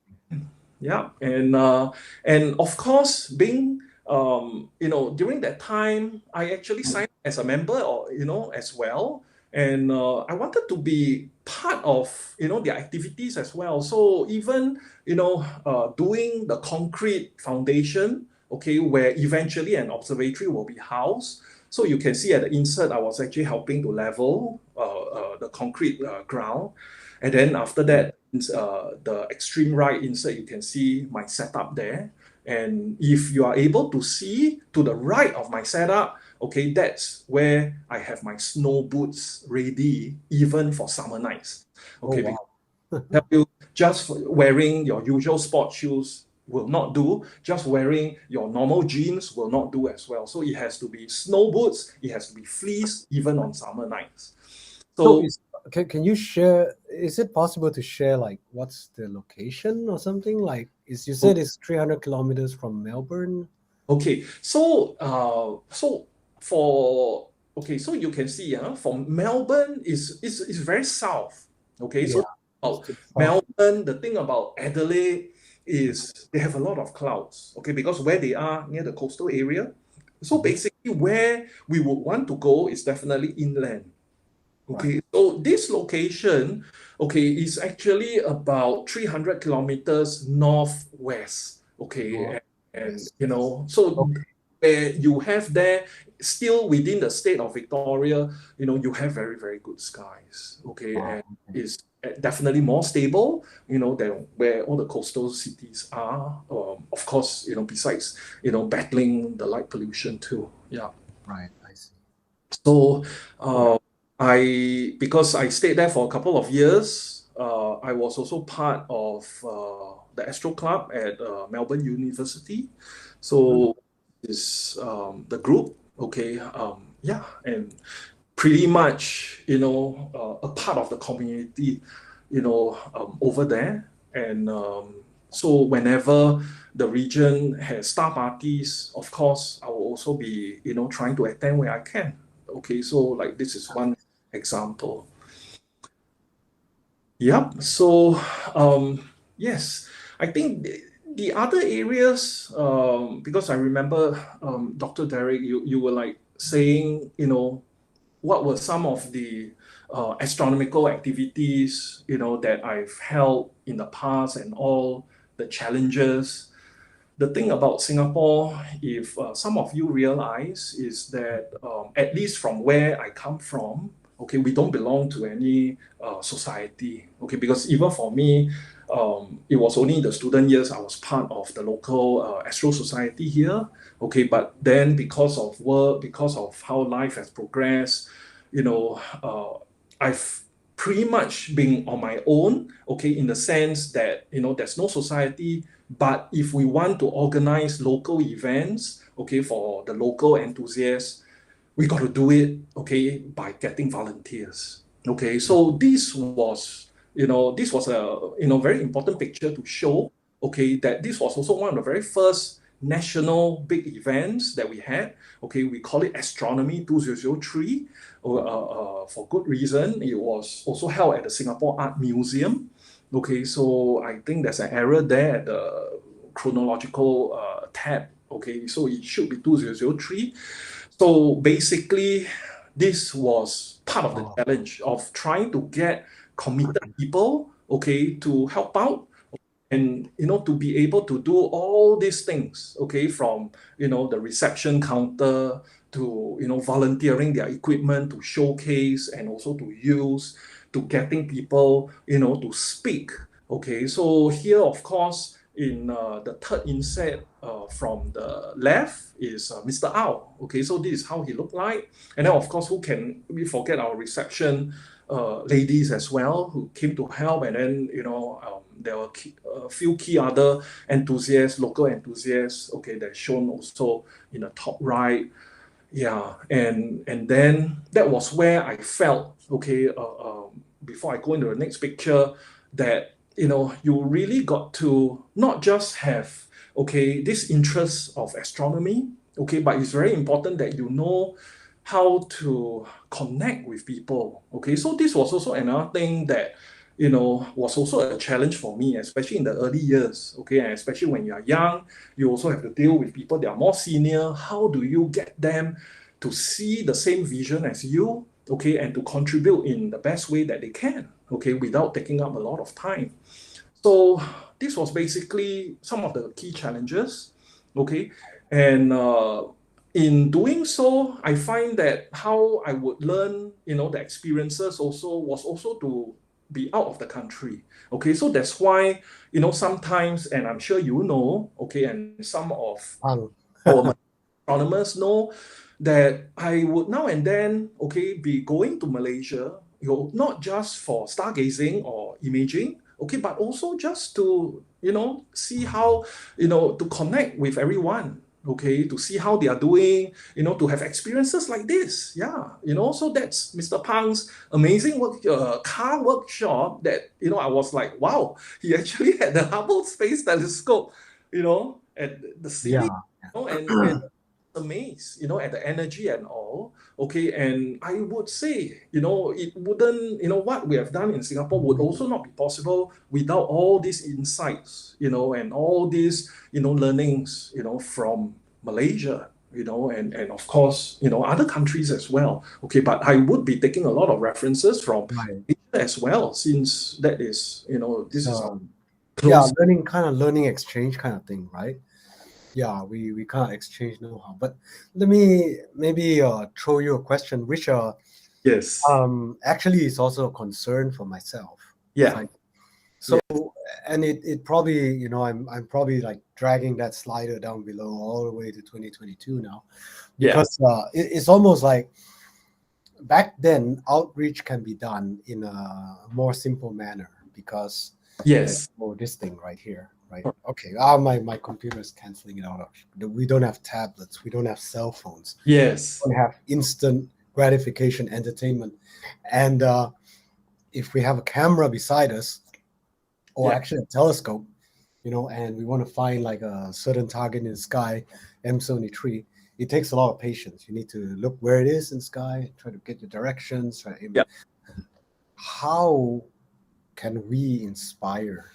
Yeah, and of course, being during that time, I actually signed as a member, or as well, and I wanted to be part of their activities as well. So even doing the concrete foundation, okay, where eventually an observatory will be housed. So you can see at the insert, I was actually helping to level the concrete ground. And then after that, the extreme right insert, you can see my setup there. And if you are able to see to the right of my setup, okay, that's where I have my snow boots ready, even for summer nights. Okay, Oh, wow. tell you, just wearing your usual sport shoes will not do. Just wearing your normal jeans will not do as well. So it has to be snow boots. It has to be fleece, even on summer nights. So So can you share, is it possible to share like what's the location or something? Like you said it's 300 kilometers from Melbourne. okay, so for so you can see, from Melbourne is very south. Okay, Yeah. so about It's south. Melbourne, the thing about Adelaide is they have a lot of clouds. Okay, because where they are near the coastal area, so basically where we would want to go is definitely inland. Okay, so this location, is actually about 300 kilometers northwest. Okay, and Northwest. so Okay. where you have there, still within the state of Victoria, you have very, very good skies. Okay, Wow. and it's definitely more stable, than where all the coastal cities are. Of course, besides, battling the light pollution too. Yeah. Right. I see. So, because I stayed there for a couple of years, I was also part of the Astro Club at Melbourne University. So, is the group, yeah, and pretty much, a part of the community, over there. And so, whenever the region has star parties, of course, I will also be, trying to attend where I can. Okay, so like this is one example. Yep. So, yes, I think the other areas, because I remember, Dr. Derek, you were like saying, what were some of the astronomical activities, that I've held in the past and all the challenges. The thing about Singapore, if some of you realize, is that at least from where I come from, okay, we don't belong to any society, okay, because even for me, it was only in the student years I was part of the local Astro Society here, okay, but then because of work, because of how life has progressed, I've pretty much been on my own, okay, in the sense that, there's no society, but if we want to organize local events, okay, for the local enthusiasts, we got to do it, okay, by getting volunteers. Okay, so this was a very important picture to show, okay, that this was also one of the very first national big events that we had. Okay, we call it Astronomy 2003. For good reason. It was also held at the Singapore Art Museum. Okay, so I think there's an error there at the chronological tab. Okay, so it should be 2003. So basically, this was part of the challenge of trying to get committed people, okay, to help out and to be able to do all these things, okay, from the reception counter to volunteering their equipment to showcase and also to use, to getting people to speak. Okay, so here of course in the third inset from the left is Mr. Ao. Okay, so this is how he looked like. And then of course, who can we forget our reception ladies as well who came to help. And then there were a few key other enthusiasts, local enthusiasts, okay, that's shown also in the top right. Yeah, and then that was where I felt, okay, before I go into the next picture, that you really got to not just have, okay, this interest of astronomy, okay, but it's very important that you know how to connect with people. Okay, so this was also another thing that was also a challenge for me, especially in the early years. Okay, and especially when you are young, you also have to deal with people that are more senior. How do you get them to see the same vision as you? Okay, and to contribute in the best way that they can. Okay, without taking up a lot of time. So this was basically some of the key challenges. Okay, and in doing so, I find that how I would learn, the experiences also was also to be out of the country. Okay, so that's why, sometimes, and I'm sure you know, okay, and some of our astronomers know that I would now and then, okay, be going to Malaysia, not just for stargazing or imaging, okay, but also just to, see how, to connect with everyone, okay, to see how they are doing, to have experiences like this. Yeah, so that's Mr. Pang's amazing car workshop that, I was like, wow, he actually had the Hubble Space Telescope, at the city, and amazed, at the energy and all. Okay, and I would say, it wouldn't, what we have done in Singapore would also not be possible without all these insights, and all these, learnings, from Malaysia, and of course, other countries as well. Okay, but I would be taking a lot of references from Asia as well, since that is, this is our close. learning exchange kind of thing, right? Yeah, we can't exchange know-how. But let me maybe throw you a question, which Yes. actually is also a concern for myself. Yeah. So, and it probably, I'm probably like dragging that slider down below all the way to 2022 now, because it's almost like back then outreach can be done in a more simple manner because this thing right here. Right. Okay. My computer is canceling it out. We don't have tablets. We don't have cell phones. Yes. We don't have instant gratification entertainment. And if we have a camera beside us, or actually a telescope, and we want to find like a certain target in the sky, M73, it takes a lot of patience. You need to look where it is in the sky, try to get the directions. How can we inspire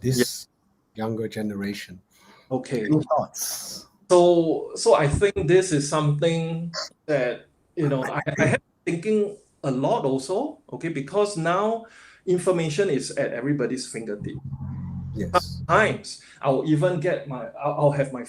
this younger generation? Okay. Any thoughts? So I think this is something that, I have been thinking a lot also, okay, because now information is at everybody's fingertip. Yes. Sometimes I'll even get I'll have my,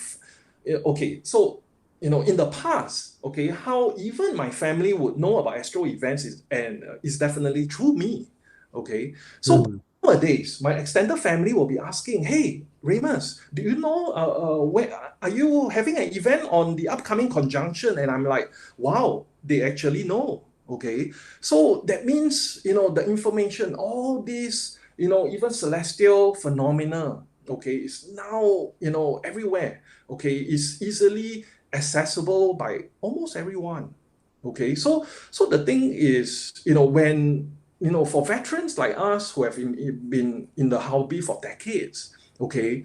okay, so, in the past, okay, how even my family would know about astro events is definitely through me, okay. So nowadays, my extended family will be asking, hey, Remus, do you know where are you having an event on the upcoming conjunction? And I'm like, wow, they actually know. Okay, so that means, the information, all these, even celestial phenomena, okay, is now, everywhere. Okay, is easily accessible by almost everyone. Okay, so the thing is, when, for veterans like us who have been in the hobby for decades, okay,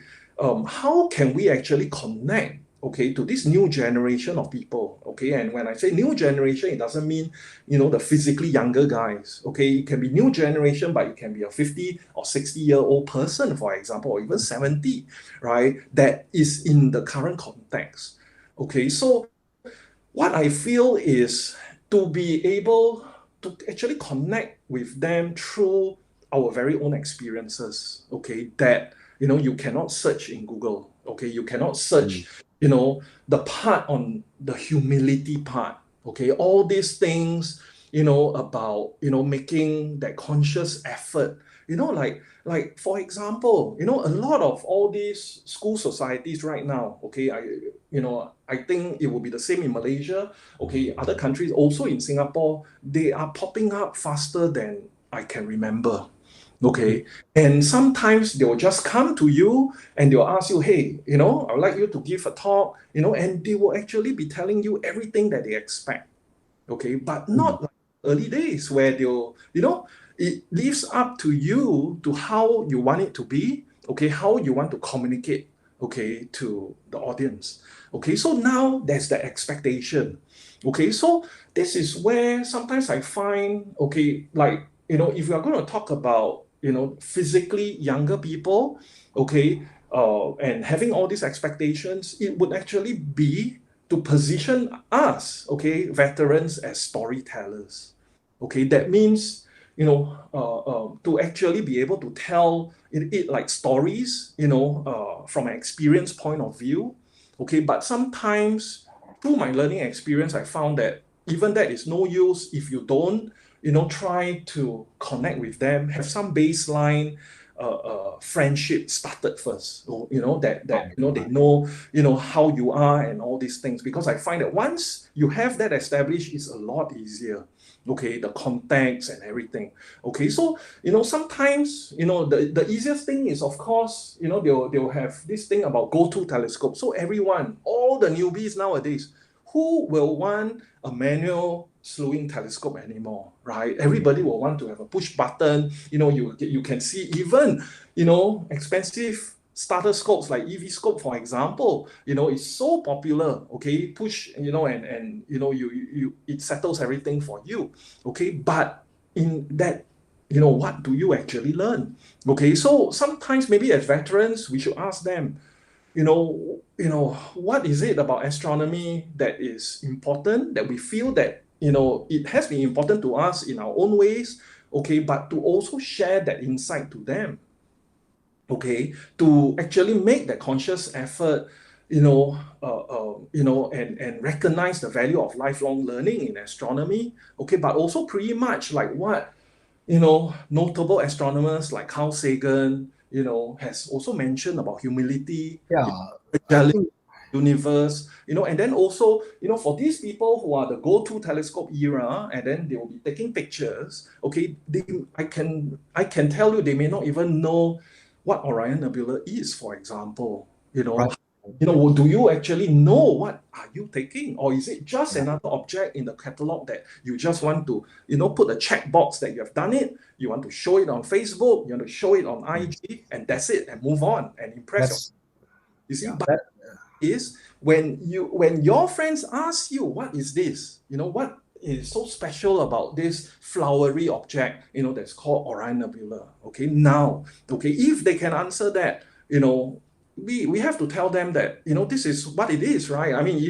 how can we actually connect, okay, to this new generation of people, okay? And when I say new generation, it doesn't mean, the physically younger guys, okay? It can be new generation, but it can be a 50 or 60-year-old person, for example, or even 70, right? That is in the current context, okay? So what I feel is to be able to actually connect with them through our very own experiences, okay, that, you cannot search in Google, okay, you cannot search, the part on the humility part, okay, all these things, about, making that conscious effort, like for example, a lot of all these school societies right now, okay, I think it will be the same in Malaysia, okay, other countries, also in Singapore, they are popping up faster than I can remember. Okay, and sometimes they will just come to you and they'll ask you, hey, I would like you to give a talk, and they will actually be telling you everything that they expect. Okay, but not like early days where they'll, it leaves up to you to how you want it to be, okay, how you want to communicate, okay, to the audience. Okay, so now there's the expectation. Okay, so this is where sometimes I find, okay, like, if we are going to talk about, physically younger people, okay, and having all these expectations, it would actually be to position us, okay, veterans, as storytellers. Okay, that means, to actually be able to tell it like stories, from an experience point of view. Okay, but sometimes, through my learning experience, I found that even that is no use if you don't, try to connect with them, have some baseline friendship started first. So, that they know, how you are and all these things. Because I find that once you have that established, it's a lot easier. Okay, the contacts and everything. Okay, so sometimes the easiest thing is, of course, they'll have this thing about go-to telescope. So everyone, all the newbies nowadays, who will want a manual slewing telescope anymore, right? Everybody will want to have a push button. You can see even expensive starter scopes like EV scope, for example, is so popular. Okay, push, and you it settles everything for you. Okay, but in that, what do you actually learn? Okay, so sometimes maybe as veterans, we should ask them, what is it about astronomy that is important, that we feel that it has been important to us in our own ways, okay, but to also share that insight to them, okay, to actually make that conscious effort, and recognize the value of lifelong learning in astronomy, okay, but also pretty much like what notable astronomers like Carl Sagan, has also mentioned about humility, universe, and then also, for these people who are the go-to telescope era, and then they will be taking pictures, okay, I can tell you they may not even know what Orion Nebula is, for example, Right. do you actually know what are you taking, or is it just another object in the catalog that you just want to, put a checkbox that you have done it, you want to show it on Facebook, you want to show it on IG, and that's it, and move on and impress you see, but is when your friends ask you, what is this? What is so special about this flowery object, that's called Orion Nebula? Okay, now, okay, if they can answer that, we have to tell them that, this is what it is, right? I mean,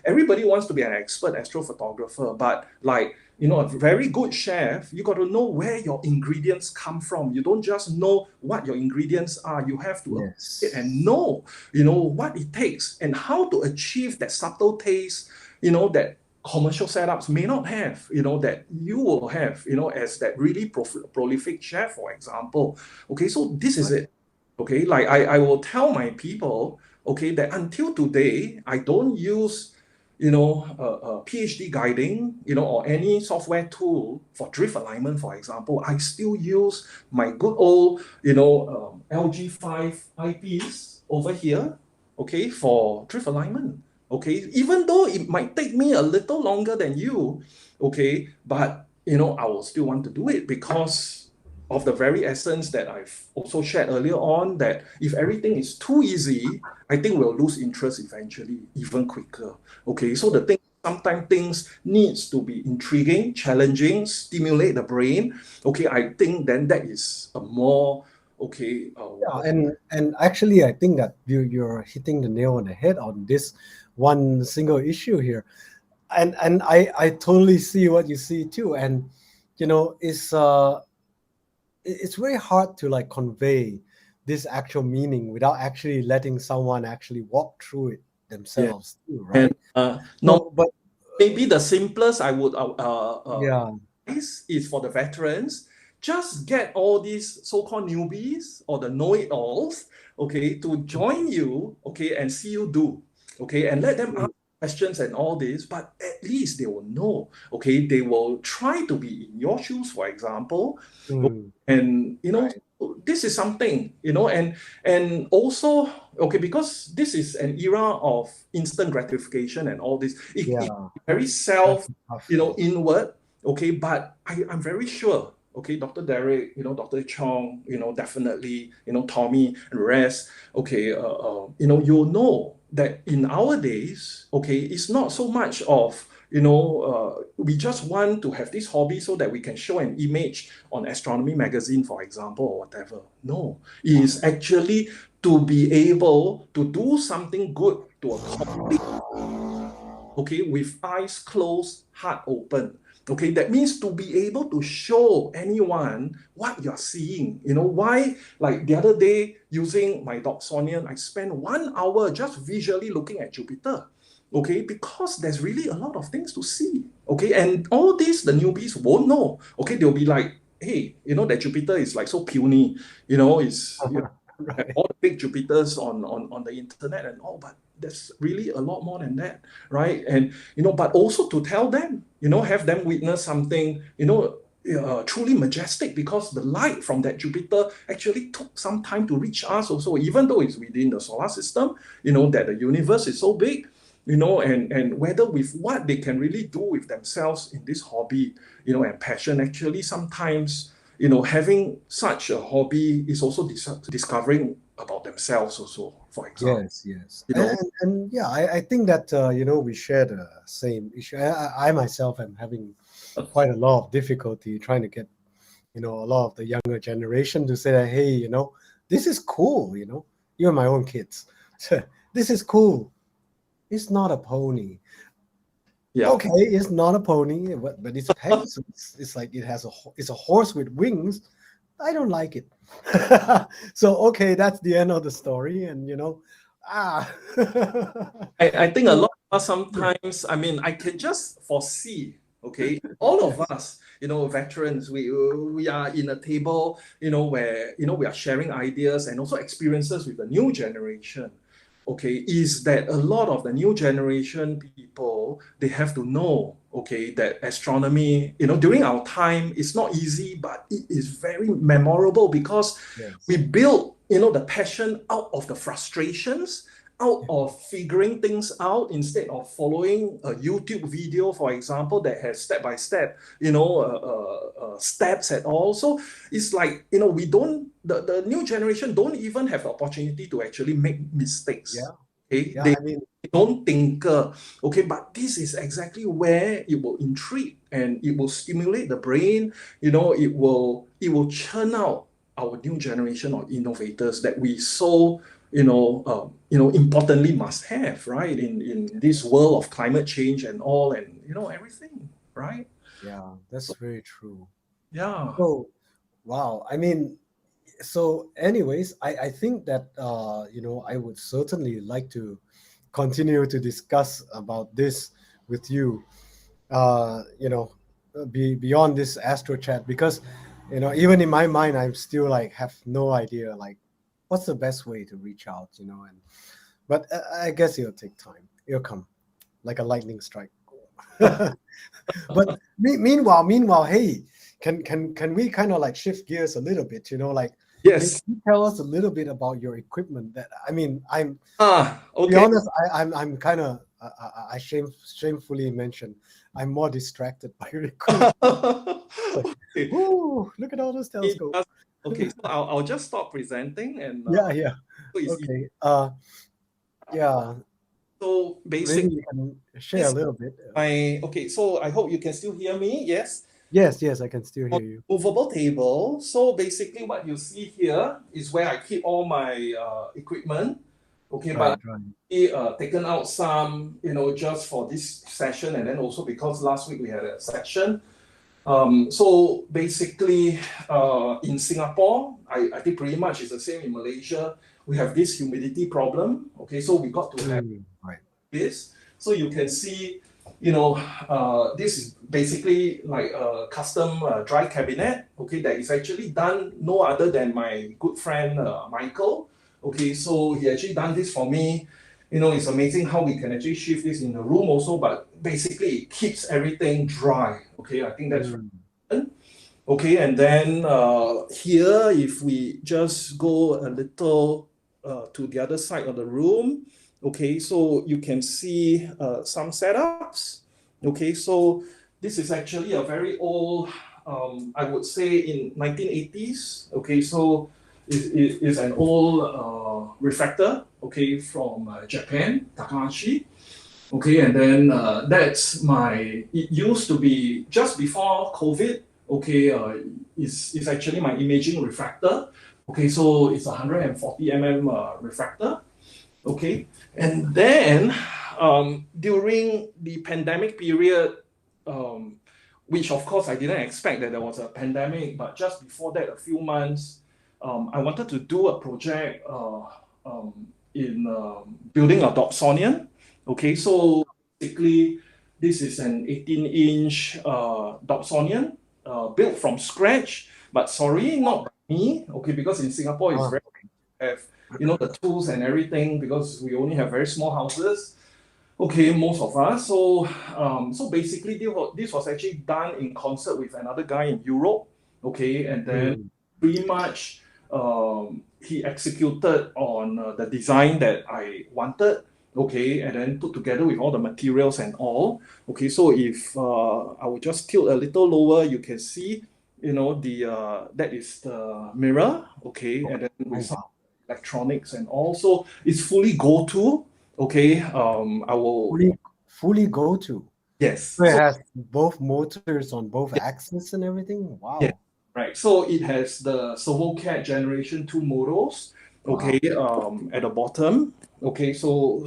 everybody wants to be an expert astrophotographer, but like, a very good chef, you got to know where your ingredients come from. You don't just know what your ingredients are. You have to and know, what it takes and how to achieve that subtle taste, that commercial setups may not have, that you will have, as that really prolific chef, for example. Okay, so this is it. Okay, like I will tell my people, okay, that until today, I don't use, PhD guiding, or any software tool for drift alignment, for example. I still use my good old, LG5 eyepiece over here, okay, for drift alignment. Okay, even though it might take me a little longer than you, okay, but I will still want to do it because of the very essence that I've also shared earlier on, that if everything is too easy, I think we'll lose interest eventually, even quicker. Okay, so the thing, sometimes things needs to be intriguing, challenging, stimulate the brain. Okay, I think then that is a more and actually, I think that you're hitting the nail on the head on this one single issue here, and I totally see what you see too, and it's very hard to like convey this actual meaning without actually letting someone actually walk through it themselves too, right? And No, but maybe the simplest I would yeah, is for the veterans. Just get all these so-called newbies or the know-it-alls, okay, to join you, okay, and see you do, okay, and let them ask questions and all this, but at least they will know, okay, they will try to be in your shoes, for example, and this is something, and also, okay, because this is an era of instant gratification and all this, it's very inward, okay, but I'm very sure, okay, Dr. Derek, Dr. Chong, definitely, Tommy and rest, okay, you'll know that in our days, okay, it's not so much of, we just want to have this hobby so that we can show an image on Astronomy magazine, for example, or whatever. No, it is actually to be able to do something good to accomplish, okay, with eyes closed, heart open. Okay, that means to be able to show anyone what you're seeing. Why? Like the other day, using my Dobsonian, I spent 1 hour just visually looking at Jupiter. okay, because there's really a lot of things to see, okay, and all this the newbies won't know, okay, they'll be like, hey, that Jupiter is like so puny, it's Right. all the big Jupiters on the internet and all, but there's really a lot more than that, right? And but also to tell them, have them witness something, truly majestic, because the light from that Jupiter actually took some time to reach us also, even though it's within the solar system, that the universe is so big, and whether with what they can really do with themselves in this hobby, and passion. Actually, sometimes, having such a hobby is also discovering about themselves also, for example. Yes, yes. You know, And yeah, I think that, we share the same issue. I myself am having quite a lot of difficulty trying to get, a lot of the younger generation to say that, hey, this is cool, even my own kids. This is cool. It's not a pony. yeah. Okay, it's not a pony, but it's Pegasus. It's like it's a horse with wings. I don't like it. So okay, that's the end of the story, and ah. I think a lot of us sometimes, I mean, I can just foresee, okay, all of us, veterans, we are in a table, where, we are sharing ideas and also experiences with the new generation. Okay, is that a lot of the new generation people, they have to know, okay, that astronomy, during our time, it's not easy, but it is very memorable, because we Yes. build, the passion out of the frustrations, out of figuring things out, instead of following a YouTube video, for example, that has step by step, steps at all. So it's like, we don't, the new generation don't even have the opportunity to actually make mistakes. Yeah. Okay, Yeah. they I mean, don't tinker. Okay, but this is exactly where it will intrigue and it will stimulate the brain. It will churn out our new generation of innovators that we so importantly must have, right, in this world of climate change and all, and everything, right? yeah, that's very true. Yeah. So, wow. I mean, so anyways, I think that I would certainly like to continue to discuss about this with you, beyond this Astro chat, because even in my mind I'm still like have no idea like what's the best way to reach out, and but I guess it'll take time. It'll come like a lightning strike. But meanwhile, hey, can we kind of like shift gears a little bit? Like, can Yes. you tell us a little bit about your equipment? That I mean, to be Okay. honest, I'm kind of I shamefully mentioned I'm more distracted by your equipment. It's like, Okay. ooh, look at all those telescopes. Okay, so I'll just stop presenting, and Yeah, yeah. so it's easy. Okay. Yeah. So Maybe basically, you can share a this little bit. okay, so I hope you can still hear me. Yes. Yes, yes, I can still On hear you. movable table. So basically, what you see here is where I keep all my equipment. Okay, but Right, right. taken out some, just for this session, and then also because last week we had a section. So basically, in Singapore, I think pretty much it's the same in Malaysia. We have this humidity problem. Okay, so we got to have Right. this. So you can see, this is basically like a custom dry cabinet. Okay, that is actually done no other than my good friend Michael. Okay, so he actually done this for me. It's amazing how we can actually shift this in the room also, but basically it keeps everything dry. Okay, I think that's Mm. important. Okay, and then here, if we just go a little to the other side of the room, okay, so you can see some setups. Okay, so this is actually a very old, I would say in 1980s. Okay, so it is an old refractor, okay, from Japan, Takahashi. Okay, and then it used to be just before COVID. Okay, is actually my imaging refractor. Okay, so it's a 140 refractor. Okay, and then during the pandemic period, um, which of course I didn't expect that there was a pandemic, but just before that, a few months, I wanted to do a project in building a Dobsonian. Okay, so basically, this is an 18-inch Dobsonian built from scratch. But sorry, not by me. Okay, because in Singapore it's very have the tools and everything because we only have very small houses. Okay, most of us. So basically, this was actually done in concert with another guy in Europe. Okay, and then pretty much he executed on the design that I wanted. Okay, and then put together with all the materials and all. Okay, so if I would just tilt a little lower, you can see, that is the mirror. Okay, and then with some electronics and all. So it's fully go-to. Okay, I will. Fully go-to. Yes. So it has both motors on both axes and everything. Wow. Yeah, right. So it has the ServoCAT Generation 2 motors. Okay, at the bottom. Okay, so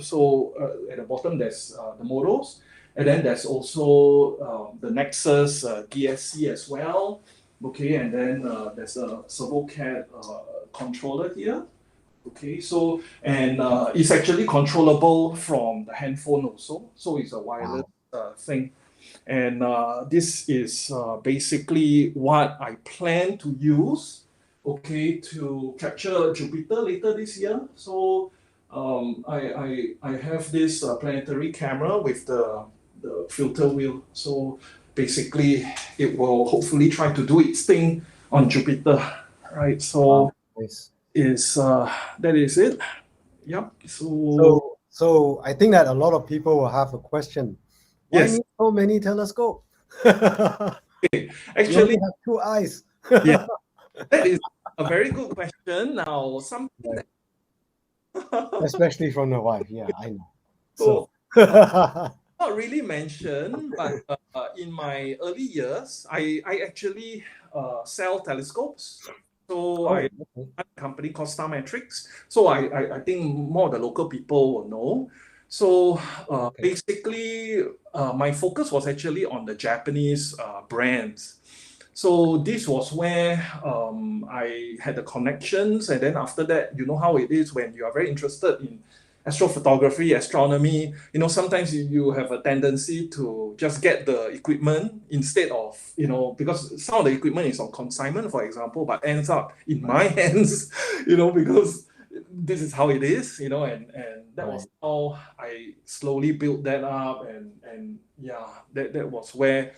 at the bottom there's the motors, and then there's also the Nexus DSC as well. Okay, and then there's a ServoCAT controller here. Okay, so and it's actually controllable from the handphone also. So it's a wireless thing. And this is basically what I plan to use, okay, to capture Jupiter later this year. So I have this planetary camera with the filter wheel. So basically, it will hopefully try to do its thing on Jupiter, right? So that is it. Yep. So I think that a lot of people will have a question. Why need so many telescopes? Actually, you only have 2 eyes. Yeah, that is a very good question. Now, something that especially from the wife. Yeah, I know. So not really mentioned, but in my early years, I actually sell telescopes. So I have a company called Star Metrics. So I think more of the local people will know. So basically, my focus was actually on the Japanese brands. So this was where I had the connections, and then after that, you know how it is when you are very interested in astrophotography, astronomy. Sometimes you have a tendency to just get the equipment instead of, because some of the equipment is on consignment, for example, but ends up in my hands, because this is how it is, and that was how I slowly built that up, and yeah, that was where,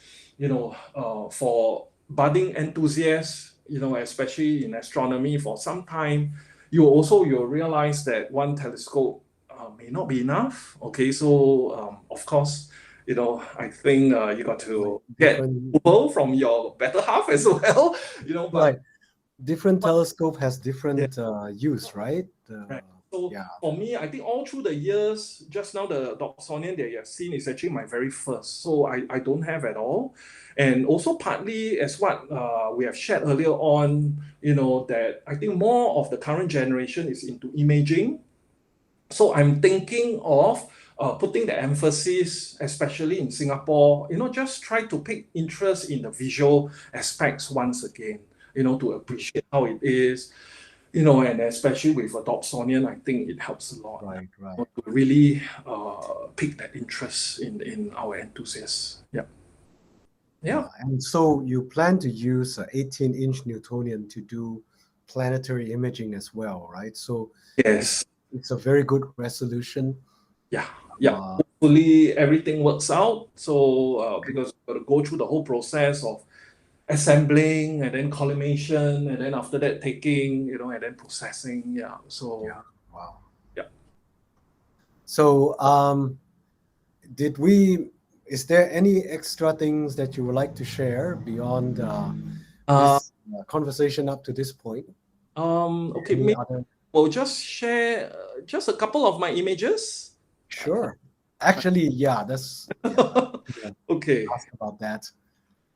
for budding enthusiasts, especially in astronomy for some time, you'll realize that one telescope may not be enough. Okay, so of course, I think you got to get approval from your better half as well. But different telescope has different use, right? Right. So for me, I think all through the years, just now the Dobsonian that you have seen is actually my very first. So I don't have at all. And also partly as what we have shared earlier on, that I think more of the current generation is into imaging. So I'm thinking of putting the emphasis, especially in Singapore, just try to pick interest in the visual aspects once again, to appreciate how it is. And especially with a Dobsonian, I think it helps a lot. Right. To really pick that interest in our enthusiasts. Yeah. And so you plan to use an 18-inch Newtonian to do planetary imaging as well, right? So yes, it's a very good resolution. Yeah. Hopefully everything works out. So because we've got to go through the whole process of assembling and then collimation and then after that taking, and then processing. Yeah. So wow. Yeah. So is there any extra things that you would like to share beyond this conversation up to this point? Okay, maybe we'll just share just a couple of my images. Sure. Actually, that's okay. Ask about that.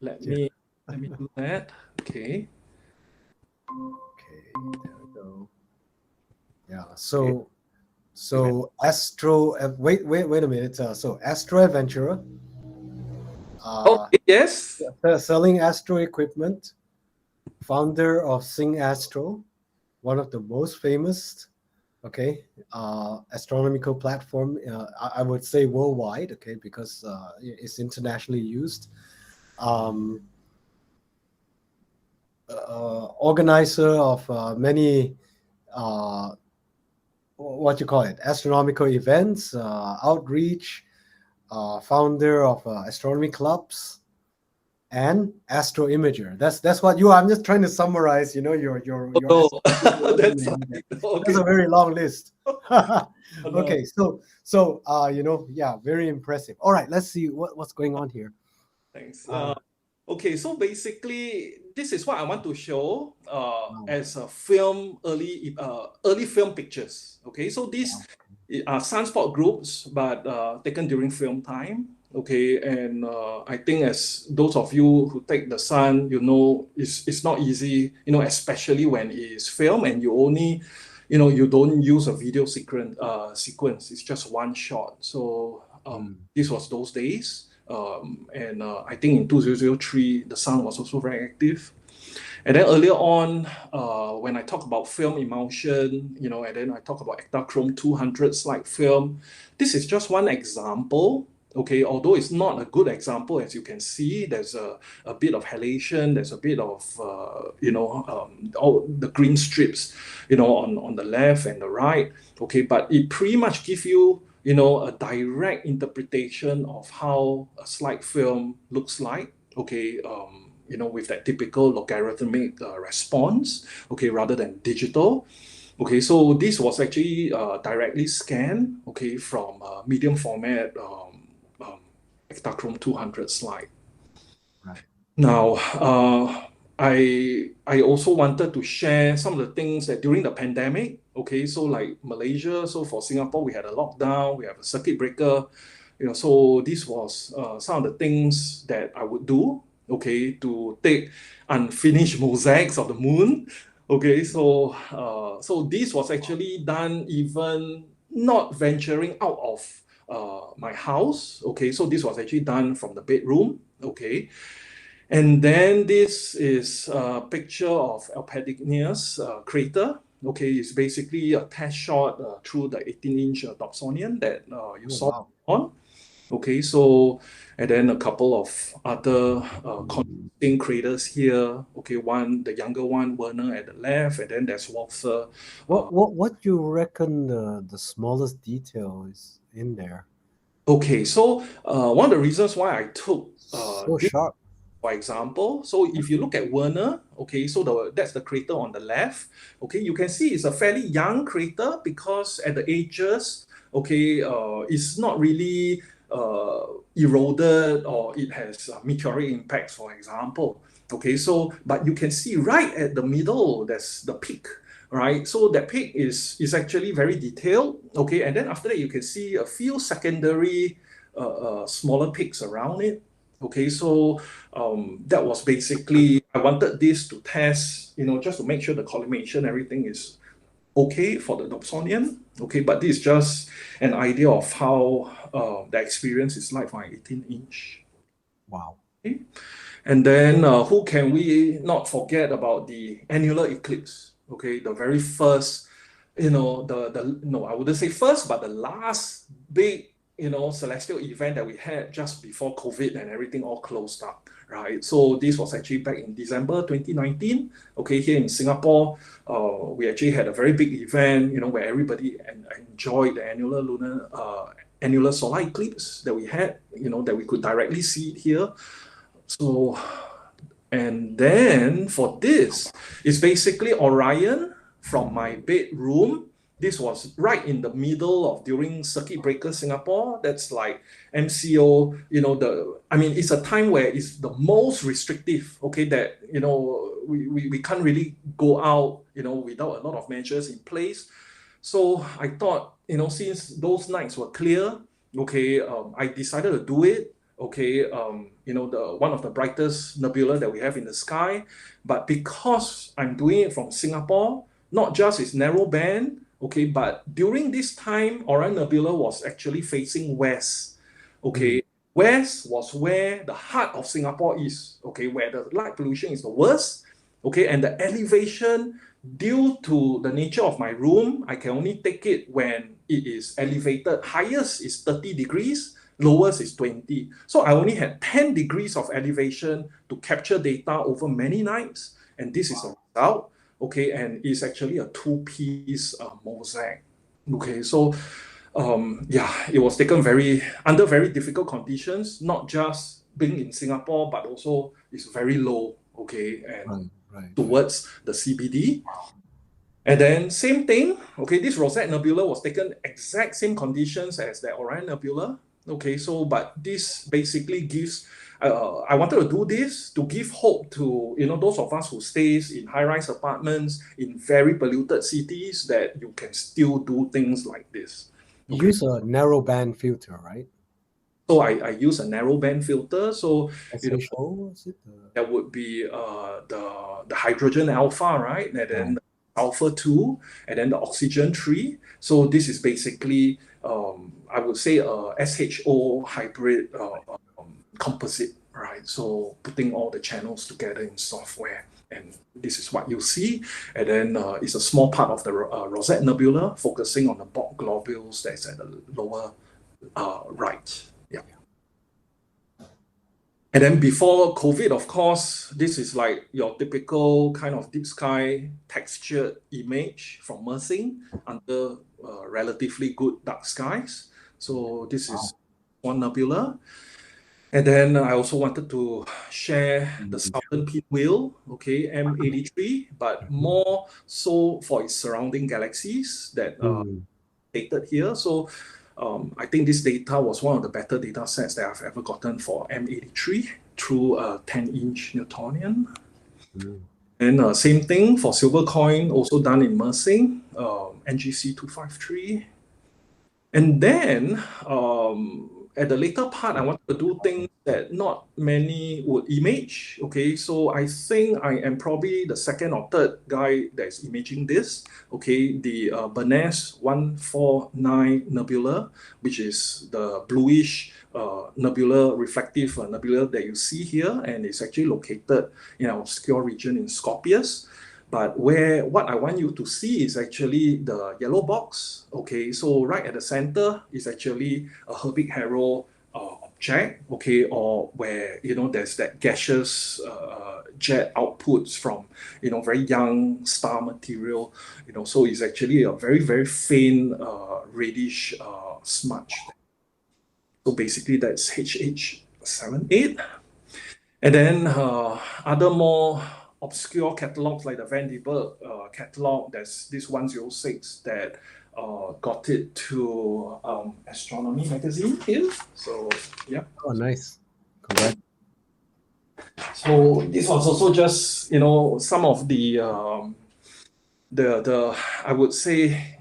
Let me do that. Okay. Okay, there we go. Yeah. So Astro. Wait a minute. So Astro Adventurer. Yes. Selling Astro equipment. Founder of Singastro, one of the most famous okay, astronomical platform. I would say worldwide, okay, because it's internationally used. Um, Organizer of many what you call it, astronomical events, outreach, founder of astronomy clubs, and astro imager. That's what you are. I'm just trying to summarize, your Oh, that's resume. right. That's Okay. a very long list. No. Okay, yeah, very impressive. All right, let's see what's going on here. Thanks. Uh, Okay, so basically, this is what I want to show wow, as a film, early film pictures. Okay, so these wow. are sunspot groups, but taken during film time. Okay, and I think as those of you who take the sun, it's not easy, especially when it's film and you only, you don't use a video sequence. It's just one shot. So this was those days. And I think in 2003, the sun was also very active. And then earlier on, when I talk about film emulsion, and then I talk about Ektachrome 200 slide film, this is just one example. Okay, although it's not a good example, as you can see, there's a bit of halation, there's a bit of, all the green strips, on the left and the right. Okay, but it pretty much gives you, a direct interpretation of how a slide film looks like. Okay, with that typical logarithmic response, okay, rather than digital. Okay, so this was actually directly scanned, okay, from medium format Ektachrome 200 slide. Right. Now, I also wanted to share some of the things that during the pandemic, okay, so like Malaysia, so for Singapore, we had a lockdown, we have a circuit breaker, so this was some of the things that I would do, okay, to take unfinished mosaics of the moon. Okay, so this was actually done even not venturing out of my house. Okay, so this was actually done from the bedroom. Okay, and then this is a picture of Alpedignus crater. Okay, it's basically a test shot through the 18-inch Dobsonian that you saw Wow. on. Okay, so, and then a couple of other contributing craters here. Okay, the younger one, Werner at the left, and then there's Walther. What you reckon the smallest detail is in there? Okay, so one of the reasons why I took So this, sharp. for example, so if you look at Werner, okay, so that's the crater on the left. Okay, you can see it's a fairly young crater because at the edges, okay, it's not really eroded or it has meteoric impacts, for example. Okay, so but you can see right at the middle, there's the peak, right? So that peak is actually very detailed. Okay, and then after that you can see a few secondary smaller peaks around it. Okay, so that was basically, I wanted this to test, just to make sure the collimation, everything is okay for the Dobsonian. Okay, but this is just an idea of how the experience is like for an 18-inch. Wow. Okay. And then who can we not forget about the annular eclipse? Okay, the very first, no, I wouldn't say first, but the last big, celestial event that we had just before COVID and everything all closed up, right? So this was actually back in December 2019. Okay, here in Singapore, we actually had a very big event, where everybody enjoyed the annular solar eclipse that we had, that we could directly see it here. So, and then for this, it's basically Orion from my bedroom. This was right in the middle of during circuit breaker Singapore. That's like MCO, it's a time where it's the most restrictive, okay, that, we can't really go out, without a lot of measures in place. So I thought, since those nights were clear, okay, I decided to do it. Okay, the one of the brightest nebula that we have in the sky. But because I'm doing it from Singapore, not just its narrow band, okay, but during this time, Orion Nebula was actually facing west. Okay, west was where the heart of Singapore is. Okay, where the light pollution is the worst. Okay, and the elevation, due to the nature of my room, I can only take it when it is elevated. Highest is 30 degrees, lowest is 20. So I only had 10 degrees of elevation to capture data over many nights. And this is the result. Okay, and it's actually a two-piece mosaic. Okay, so yeah, it was taken under very difficult conditions, not just being in Singapore, but also it's very low, okay, and towards the CBD. And then same thing, okay, this Rosette Nebula was taken exact same conditions as the Orion Nebula. Okay, so but this basically gives, I wanted to do this to give hope to, those of us who stays in high-rise apartments in very polluted cities, that you can still do things like this. You use a narrow band filter, right? So I use a narrow band filter. So SHO, is it? that would be the hydrogen alpha, right? And then alpha 2, and then the oxygen 3. So this is basically, I would say, a SHO hybrid composite, right? So putting all the channels together in software. And this is what you see. And then it's a small part of the Rosette Nebula, focusing on the bulk globules that's at the lower right. Yeah. And then before COVID, of course, this is like your typical kind of deep sky textured image from Mersing under relatively good dark skies. So this is one nebula. And then I also wanted to share the Southern Pinwheel, okay, M83, but more so for its surrounding galaxies that dated here. So I think this data was one of the better data sets that I've ever gotten for M83 through a 10-inch Newtonian. And same thing for silver coin, also done in Mersing, NGC 253. And then at the later part, I wanted to do things that not many would image. Okay, so I think I am probably the second or third guy that's imaging this. Okay, the Bernays 149 nebula, which is the bluish nebula, reflective nebula that you see here, and it's actually located in an obscure region in Scorpius. But what I want you to see is actually the yellow box. Okay, so right at the center is actually a Herbig Haro object, okay, or where, there's that gaseous jet outputs from, very young star material, so it's actually a very, very faint reddish smudge. So basically that's HH78. And then other more obscure catalogs like the Van de Berg catalog, there's this 106 that got it to Astronomy magazine here. So yeah. Oh, nice. Congrats. So this was also just some of the I would say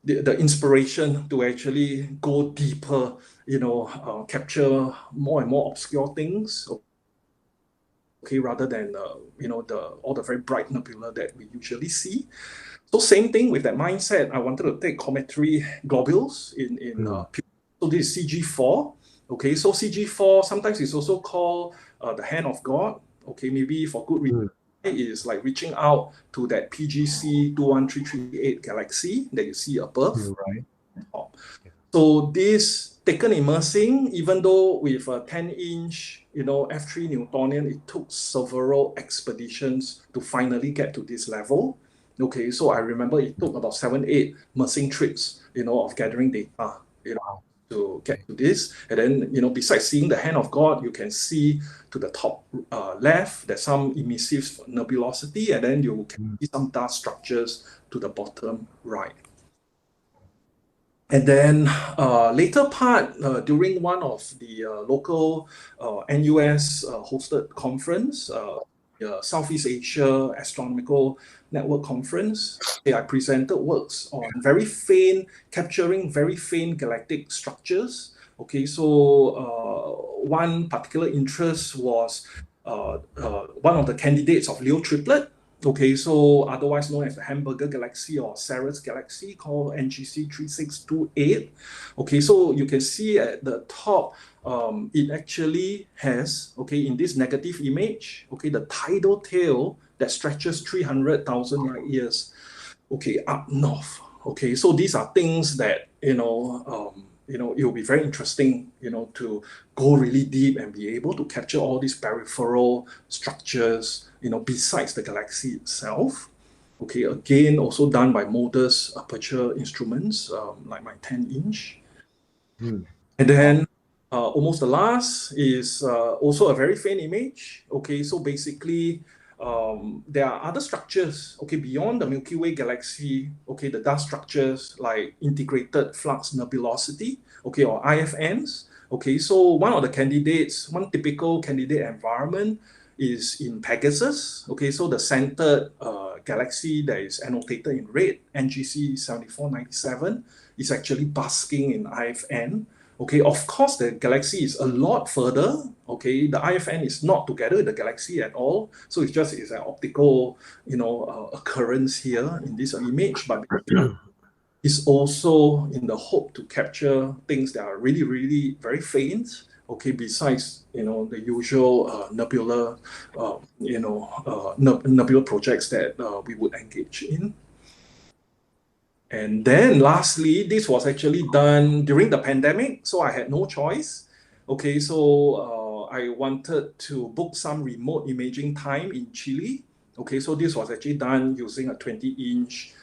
the inspiration to actually go deeper, capture more and more obscure things. Okay, rather than all the very bright nebula that we usually see. So same thing with that mindset. I wanted to take cometary globules so this is CG4. Okay, so CG4 sometimes it's also called the hand of God. Okay, maybe for good reason. It is like reaching out to that PGC 21338 galaxy that you see above. Right. So this taken in Mersing, even though with a 10-inch, F3 Newtonian, it took several expeditions to finally get to this level. Okay, so I remember it took about 7-8 Mersing trips, of gathering data, to get to this. And then, besides seeing the hand of God, you can see to the top left, there's some emissive nebulosity, and then you can see some dark structures to the bottom right. And then later part, during one of the local NUS hosted conference, Southeast Asia Astronomical Network Conference, I presented works on capturing very faint galactic structures. Okay, so one particular interest was one of the candidates of Leo triplet. Okay, so otherwise known as the Hamburger Galaxy or Ceres Galaxy, called NGC 3628. Okay, so you can see at the top, it actually has, okay, in this negative image, okay, the tidal tail that stretches 300,000 light years, okay, up north. Okay, so these are things that, it will be very interesting, to go really deep and be able to capture all these peripheral structures, besides the galaxy itself. Okay, again, also done by modest aperture instruments, like my 10-inch. Hmm. And then almost the last is also a very faint image. Okay, so basically, there are other structures, okay, beyond the Milky Way galaxy, okay, the dust structures like integrated flux nebulosity, okay, or IFNs. Okay, so one typical candidate environment is in Pegasus. Okay, so the centered galaxy that is annotated in red, NGC 7497, is actually basking in IFN. Okay, of course, the galaxy is a lot further. Okay, the IFN is not together with the galaxy at all. So it's an optical, occurrence here in this image, but it's also in the hope to capture things that are really, really very faint. Okay, besides, the usual nebula, nebula projects that we would engage in. And then lastly, this was actually done during the pandemic, so I had no choice. Okay, so I wanted to book some remote imaging time in Chile. Okay, so this was actually done using a 20-inch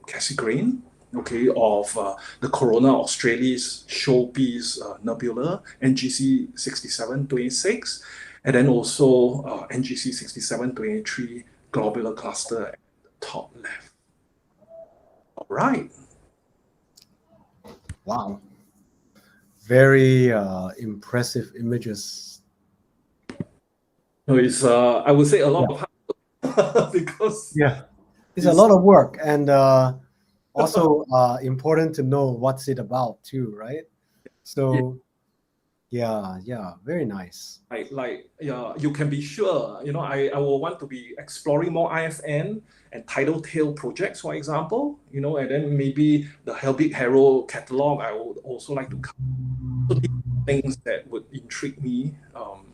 Cassegrain, okay, of the Corona Australis showpiece nebula, NGC 6726, and then also NGC 6723 globular cluster at the top left. All right. Wow. Very impressive images. No, it's I would say a lot of hard because it's a lot of work, and also important to know what's it about too, right? So yeah, very nice. you can be sure, I will want to be exploring more IFN and tidal tail projects, for example, and then maybe the Helbig Harrow catalog. I would also like to cover. So these things that would intrigue me.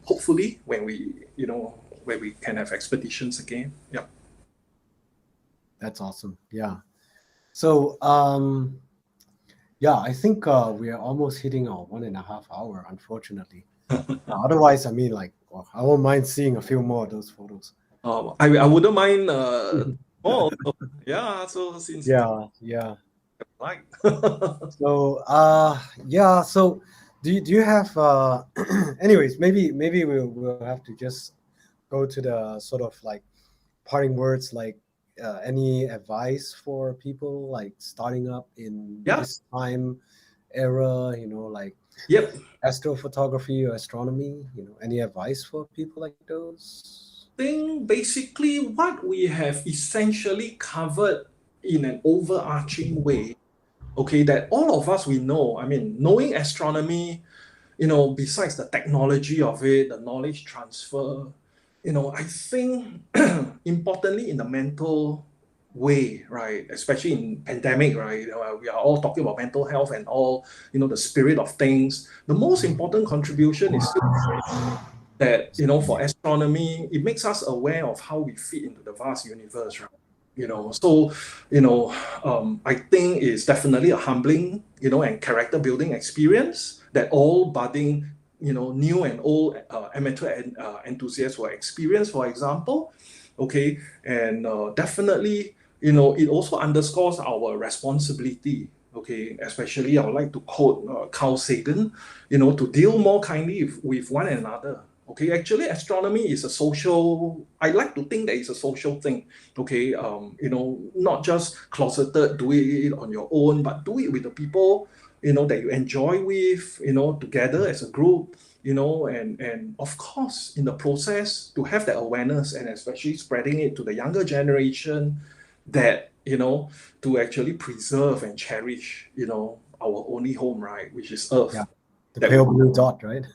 Hopefully, when we can have expeditions again. Yeah. That's awesome. Yeah. So I think we are almost hitting our 1.5 hour, unfortunately. Otherwise, I mean, like, well, I won't mind seeing a few more of those photos. I wouldn't mind more. Yeah. So since Yeah. like So so do you have anyways, maybe we'll have to just go to the sort of like parting words, like any advice for people like starting up in this time era, like Yep. astrophotography or astronomy, any advice for people like those? Think basically what we have essentially covered in an overarching way, okay, that all of us we know. I mean, knowing astronomy, besides the technology of it, the knowledge transfer, I think importantly in the mental way, right? Especially in pandemic, right? We are all talking about mental health and all, the spirit of things. The most important contribution is still that, for astronomy, it makes us aware of how we fit into the vast universe, right? So, I think it's definitely a humbling, and character building experience that all budding, new and old amateur enthusiasts will experience, for example. Okay. And definitely, it also underscores our responsibility. Okay, especially I would like to quote Carl Sagan, to deal more kindly with one another. Okay, actually, astronomy is a social. I like to think that it's a social thing. Okay, not just closeted, do it on your own, but do it with the people that you enjoy with. Together as a group. And of course, in the process, to have that awareness and especially spreading it to the younger generation, that to actually preserve and cherish our only home, right, which is Earth. Yeah, the pale blue dot, right?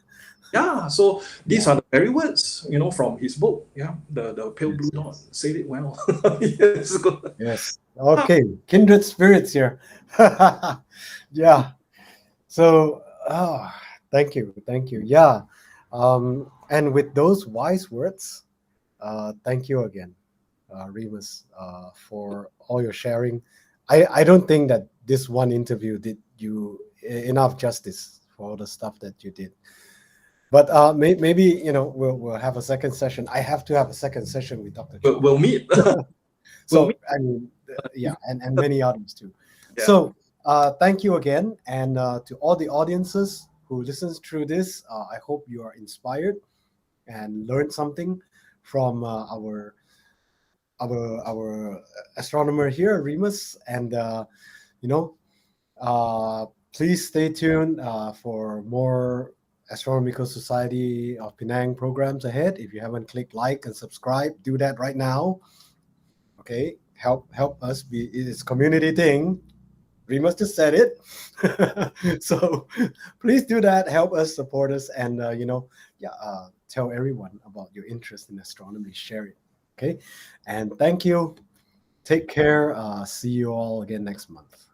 Yeah, so these Yeah. are the very words, from his book. Yeah, the pale blue Yes, dot. yes. Said it well. Yes, good. Yes. Okay. Kindred spirits here. Yeah. So, thank you. Thank you. Yeah. And with those wise words, thank you again, Remus, for all your sharing. I don't think that this one interview did you enough justice for all the stuff that you did. But maybe we'll have a second session. I have to have a second session with Dr. We'll, Chua. we'll meet. We'll meet. So I mean, yeah, and many others too. Yeah. So thank you again, and to all the audiences who listens through this, I hope you are inspired and learned something from our astronomer here, Remus, and you know, please stay tuned for more Astronomical Society of Penang programs ahead. If you haven't clicked like and subscribe, do that right now. Okay, help us be it's community thing. Remus just said it. So please do that. Help us, support us, and tell everyone about your interest in astronomy. Share it. Okay, and thank you. Take care. See you all again next month.